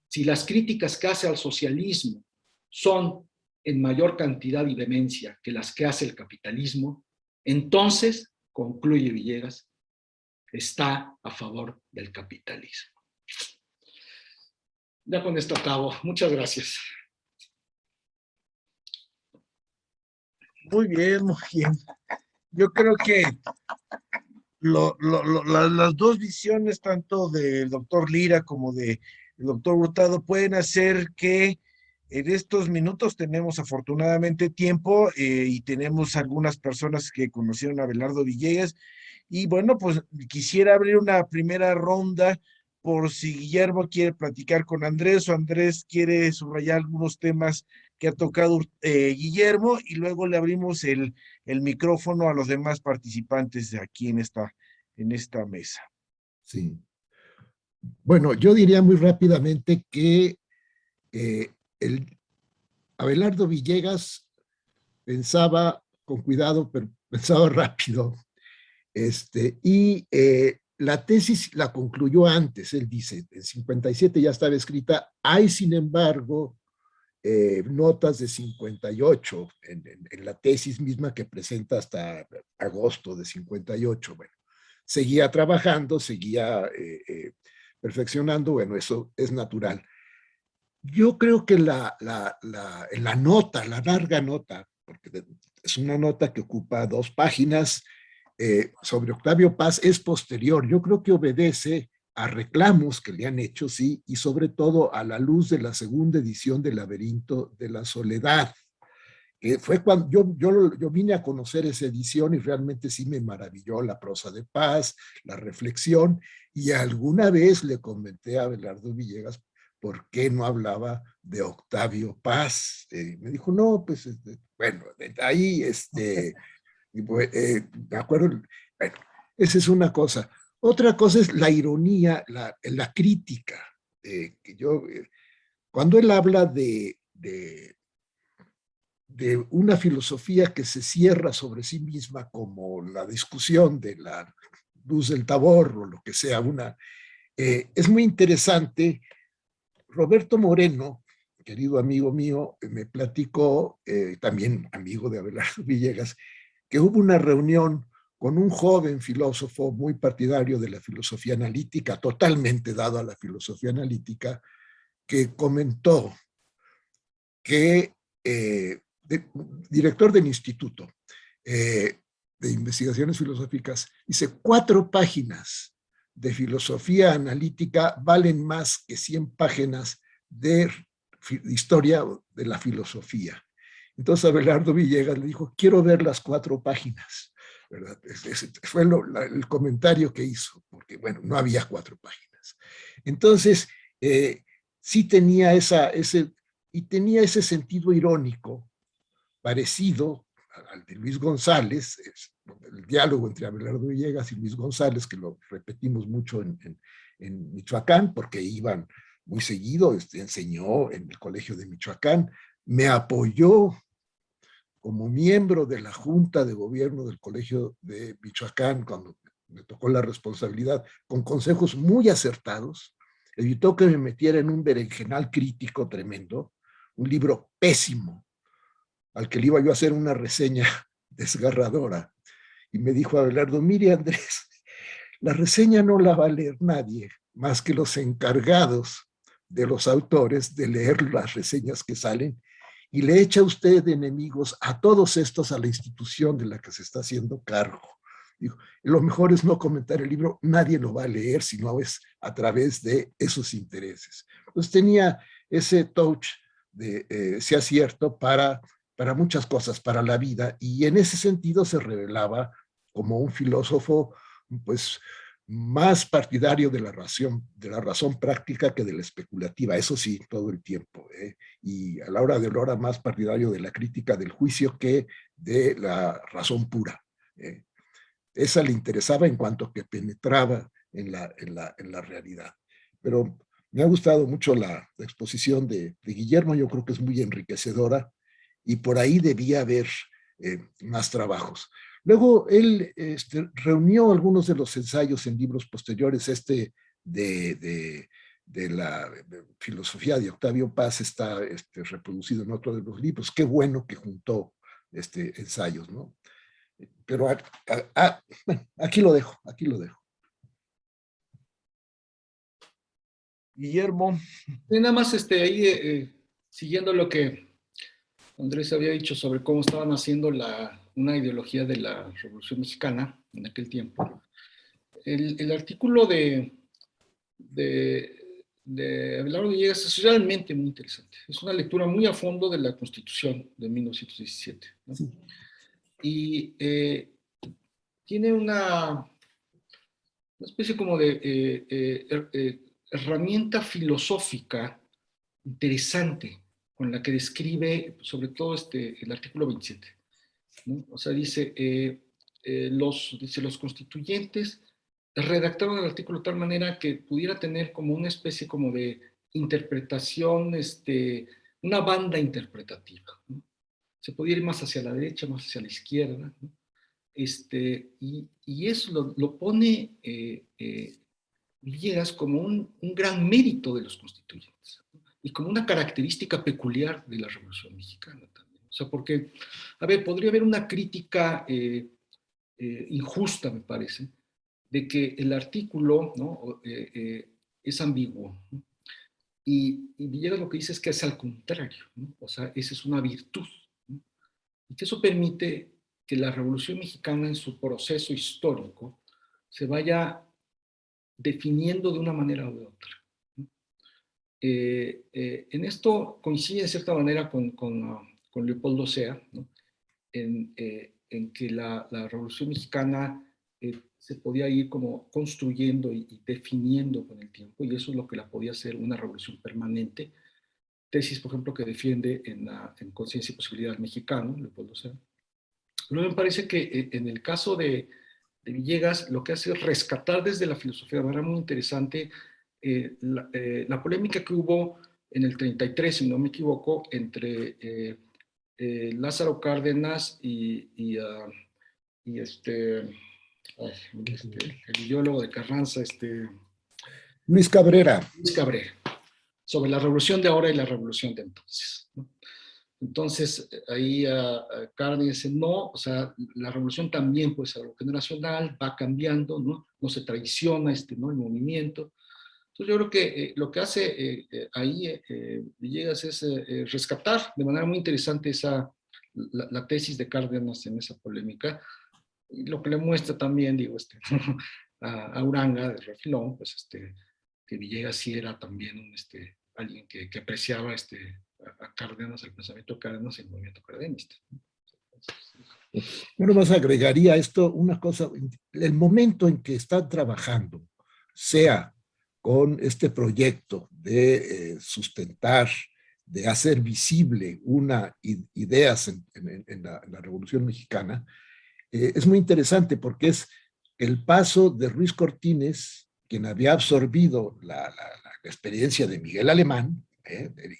Si las críticas que hace al socialismo son en mayor cantidad y vehemencia que las que hace el capitalismo, entonces, concluye Villegas, está a favor del capitalismo. Ya con esto acabo. Muchas gracias. Muy bien, muy bien. Yo creo que las dos visiones, tanto del doctor Lira como del doctor Hurtado, pueden hacer que en estos minutos tenemos afortunadamente tiempo y tenemos algunas personas que conocieron a Abelardo Villegas. Y bueno, pues quisiera abrir una primera ronda por si Guillermo quiere platicar con Andrés o Andrés quiere subrayar algunos temas que ha tocado Guillermo, y luego le abrimos el micrófono a los demás participantes de aquí en esta mesa. Sí. Bueno, yo diría muy rápidamente que el Abelardo Villegas pensaba con cuidado, pero pensaba rápido. La tesis la concluyó antes, él dice, en 57 ya estaba escrita. Hay, sin embargo, notas de 58 en la tesis misma que presenta hasta agosto de 58. Bueno, seguía trabajando, seguía perfeccionando, bueno, eso es natural. Yo creo que la nota, la larga nota, porque es una nota que ocupa 2 páginas, sobre Octavio Paz es posterior. Yo creo que obedece a reclamos que le han hecho, sí, y sobre todo a la luz de la segunda edición del Laberinto de la Soledad. Fue cuando yo vine a conocer esa edición y realmente sí me maravilló la prosa de Paz, la reflexión, y alguna vez le comenté a Abelardo Villegas por qué no hablaba de Octavio Paz. Me dijo, no, pues, bueno, ahí, me acuerdo, bueno, esa es una cosa. Otra cosa es la ironía, la crítica. Cuando él habla de una filosofía que se cierra sobre sí misma, como la discusión de la luz del Tabor o lo que sea, es muy interesante. Roberto Moreno, querido amigo mío, me platicó, también amigo de Abelardo Villegas, que hubo una reunión con un joven filósofo muy partidario de la filosofía analítica, totalmente dado a la filosofía analítica, que comentó que, director del instituto de investigaciones filosóficas, dice, 4 páginas de filosofía analítica valen más que 100 páginas de historia de la filosofía. Entonces Abelardo Villegas le dijo, quiero ver las 4 páginas, ¿verdad? Ese fue el comentario que hizo, porque bueno, no había 4 páginas. Entonces, sí tenía tenía ese sentido irónico, parecido al de Luis González, el diálogo entre Abelardo Villegas y Luis González, que lo repetimos mucho en Michoacán, porque iban muy seguido, enseñó en el colegio de Michoacán, me apoyó como miembro de la Junta de Gobierno del Colegio de Michoacán, cuando me tocó la responsabilidad, con consejos muy acertados, evitó que me metiera en un berenjenal crítico tremendo, un libro pésimo, al que le iba yo a hacer una reseña desgarradora. Y me dijo Abelardo, mire Andrés, la reseña no la va a leer nadie, más que los encargados de los autores de leer las reseñas que salen, y le echa usted de enemigos a todos estos a la institución de la que se está haciendo cargo. Dijo, lo mejor es no comentar el libro, nadie lo va a leer si no es a través de esos intereses. Entonces tenía ese touch de sea cierto para muchas cosas, para la vida, y en ese sentido se revelaba como un filósofo, pues, más partidario de la razón práctica que de la especulativa, eso sí, todo el tiempo, y a la hora de la hora más partidario de la crítica del juicio que de la razón pura. Esa le interesaba en cuanto que penetraba en la realidad. Pero me ha gustado mucho la exposición de Guillermo, yo creo que es muy enriquecedora y por ahí debía haber más trabajos. Luego él reunió algunos de los ensayos en libros posteriores, de la filosofía de Octavio Paz está reproducido en otro de los libros. Qué bueno que juntó ensayos, ¿no? Pero bueno, aquí lo dejo, aquí lo dejo. Guillermo. Y nada más ahí, siguiendo lo que Andrés había dicho sobre cómo estaban haciendo una ideología de la Revolución Mexicana en aquel tiempo. El artículo de Abelardo Villegas es realmente muy interesante. Es una lectura muy a fondo de la Constitución de 1917, ¿no? Sí. Y tiene una especie como de herramienta filosófica interesante con la que describe sobre todo el artículo 27, ¿no? O sea, dice, los constituyentes redactaron el artículo de tal manera que pudiera tener como una especie como de interpretación, una banda interpretativa, ¿no? Se podía ir más hacia la derecha, más hacia la izquierda, ¿no? Y eso lo pone Villegas como un gran mérito de los constituyentes, ¿no? Y como una característica peculiar de la Revolución Mexicana también. O sea, porque, a ver, podría haber una crítica injusta, me parece, de que el artículo, ¿no? Es ambiguo, ¿no? Y Villegas lo que dice es que es al contrario, ¿no? O sea, esa es una virtud, ¿no? Y que eso permite que la Revolución Mexicana en su proceso histórico se vaya definiendo de una manera u otra, ¿no? En esto coincide de cierta manera con Leopoldo Sea, ¿no? En que la Revolución Mexicana se podía ir como construyendo y definiendo con el tiempo, y eso es lo que la podía hacer una revolución permanente. Tesis, por ejemplo, que defiende en Conciencia y Posibilidad Mexicano, Leopoldo Sea. Pero me parece que en el caso de Villegas, lo que hace es rescatar desde la filosofía de manera muy interesante la polémica que hubo en el 33, si no me equivoco, entre Lázaro Cárdenas y el ideólogo de Carranza, Luis Cabrera. Luis Cabrera, sobre la revolución de ahora y la revolución de entonces, ¿no? Entonces, ahí Cárdenas dice, no, o sea, la revolución también puede ser algo generacional, va cambiando, ¿no? No se traiciona ¿no? el movimiento. Entonces, yo creo que lo que hace ahí Villegas es rescatar de manera muy interesante la tesis de Cárdenas en esa polémica, y lo que le muestra también, digo, a Uranga de Refilón, pues que Villegas sí era también alguien que apreciaba a Cárdenas, el pensamiento de Cárdenas y el movimiento cardenista. Bueno, más agregaría esto una cosa, el momento en que están trabajando, sea con este proyecto de sustentar, de hacer visible ideas en la Revolución Mexicana, es muy interesante porque es el paso de Ruiz Cortines, quien había absorbido la experiencia de Miguel Alemán,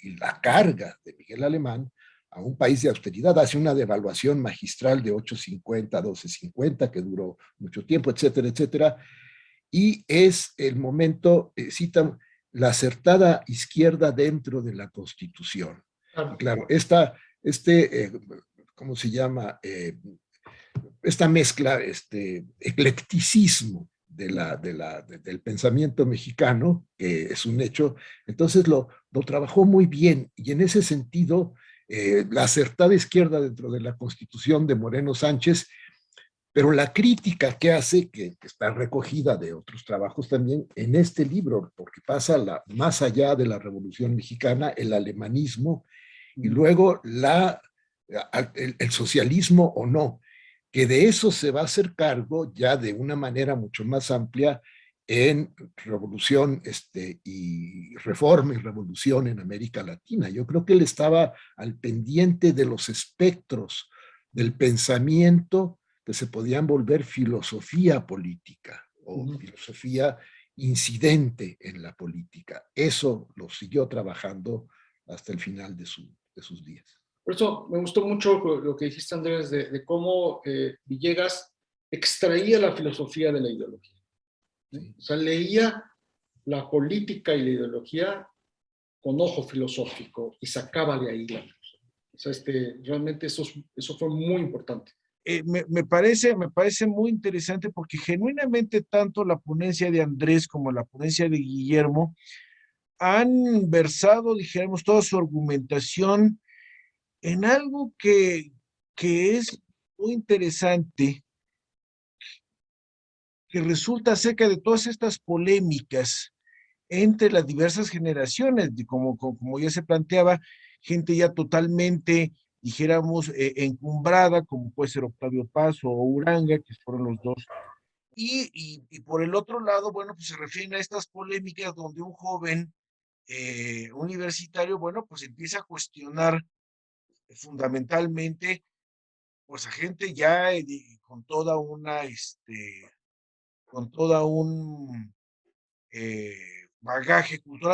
y la carga de Miguel Alemán a un país de austeridad, hace una devaluación magistral de 8.50, 12.50, que duró mucho tiempo, etcétera, etcétera, y es el momento, cita, la acertada izquierda dentro de la Constitución. Claro, ¿cómo se llama? Esta mezcla, eclecticismo del pensamiento mexicano, que es un hecho, entonces lo trabajó muy bien, y en ese sentido, la acertada izquierda dentro de la Constitución de Moreno Sánchez Pero la crítica que hace, que está recogida de otros trabajos también en este libro, porque pasa más allá de la Revolución Mexicana, el alemanismo y luego el socialismo o no, que de eso se va a hacer cargo ya de una manera mucho más amplia en revolución y reforma y revolución en América Latina. Yo creo que él estaba al pendiente de los espectros del pensamiento que se podían volver filosofía política o filosofía incidente en la política. Eso lo siguió trabajando hasta el final de sus días. Por eso me gustó mucho lo que dijiste, Andrés, de cómo Villegas extraía la filosofía de la ideología. Sí. O sea, leía la política y la ideología con ojo filosófico y sacaba de ahí la filosofía. O sea, realmente eso fue muy importante. Me parece muy interesante porque genuinamente tanto la ponencia de Andrés como la ponencia de Guillermo han versado, dijéramos, toda su argumentación en algo que es muy interesante, que resulta acerca de todas estas polémicas entre las diversas generaciones, como ya se planteaba, gente ya totalmente, dijéramos, encumbrada, como puede ser Octavio Paz o Uranga, que fueron los dos. Y por el otro lado, bueno, pues se refieren a estas polémicas donde un joven universitario, bueno, pues empieza a cuestionar fundamentalmente, pues a gente ya con toda una, con toda un bagaje cultural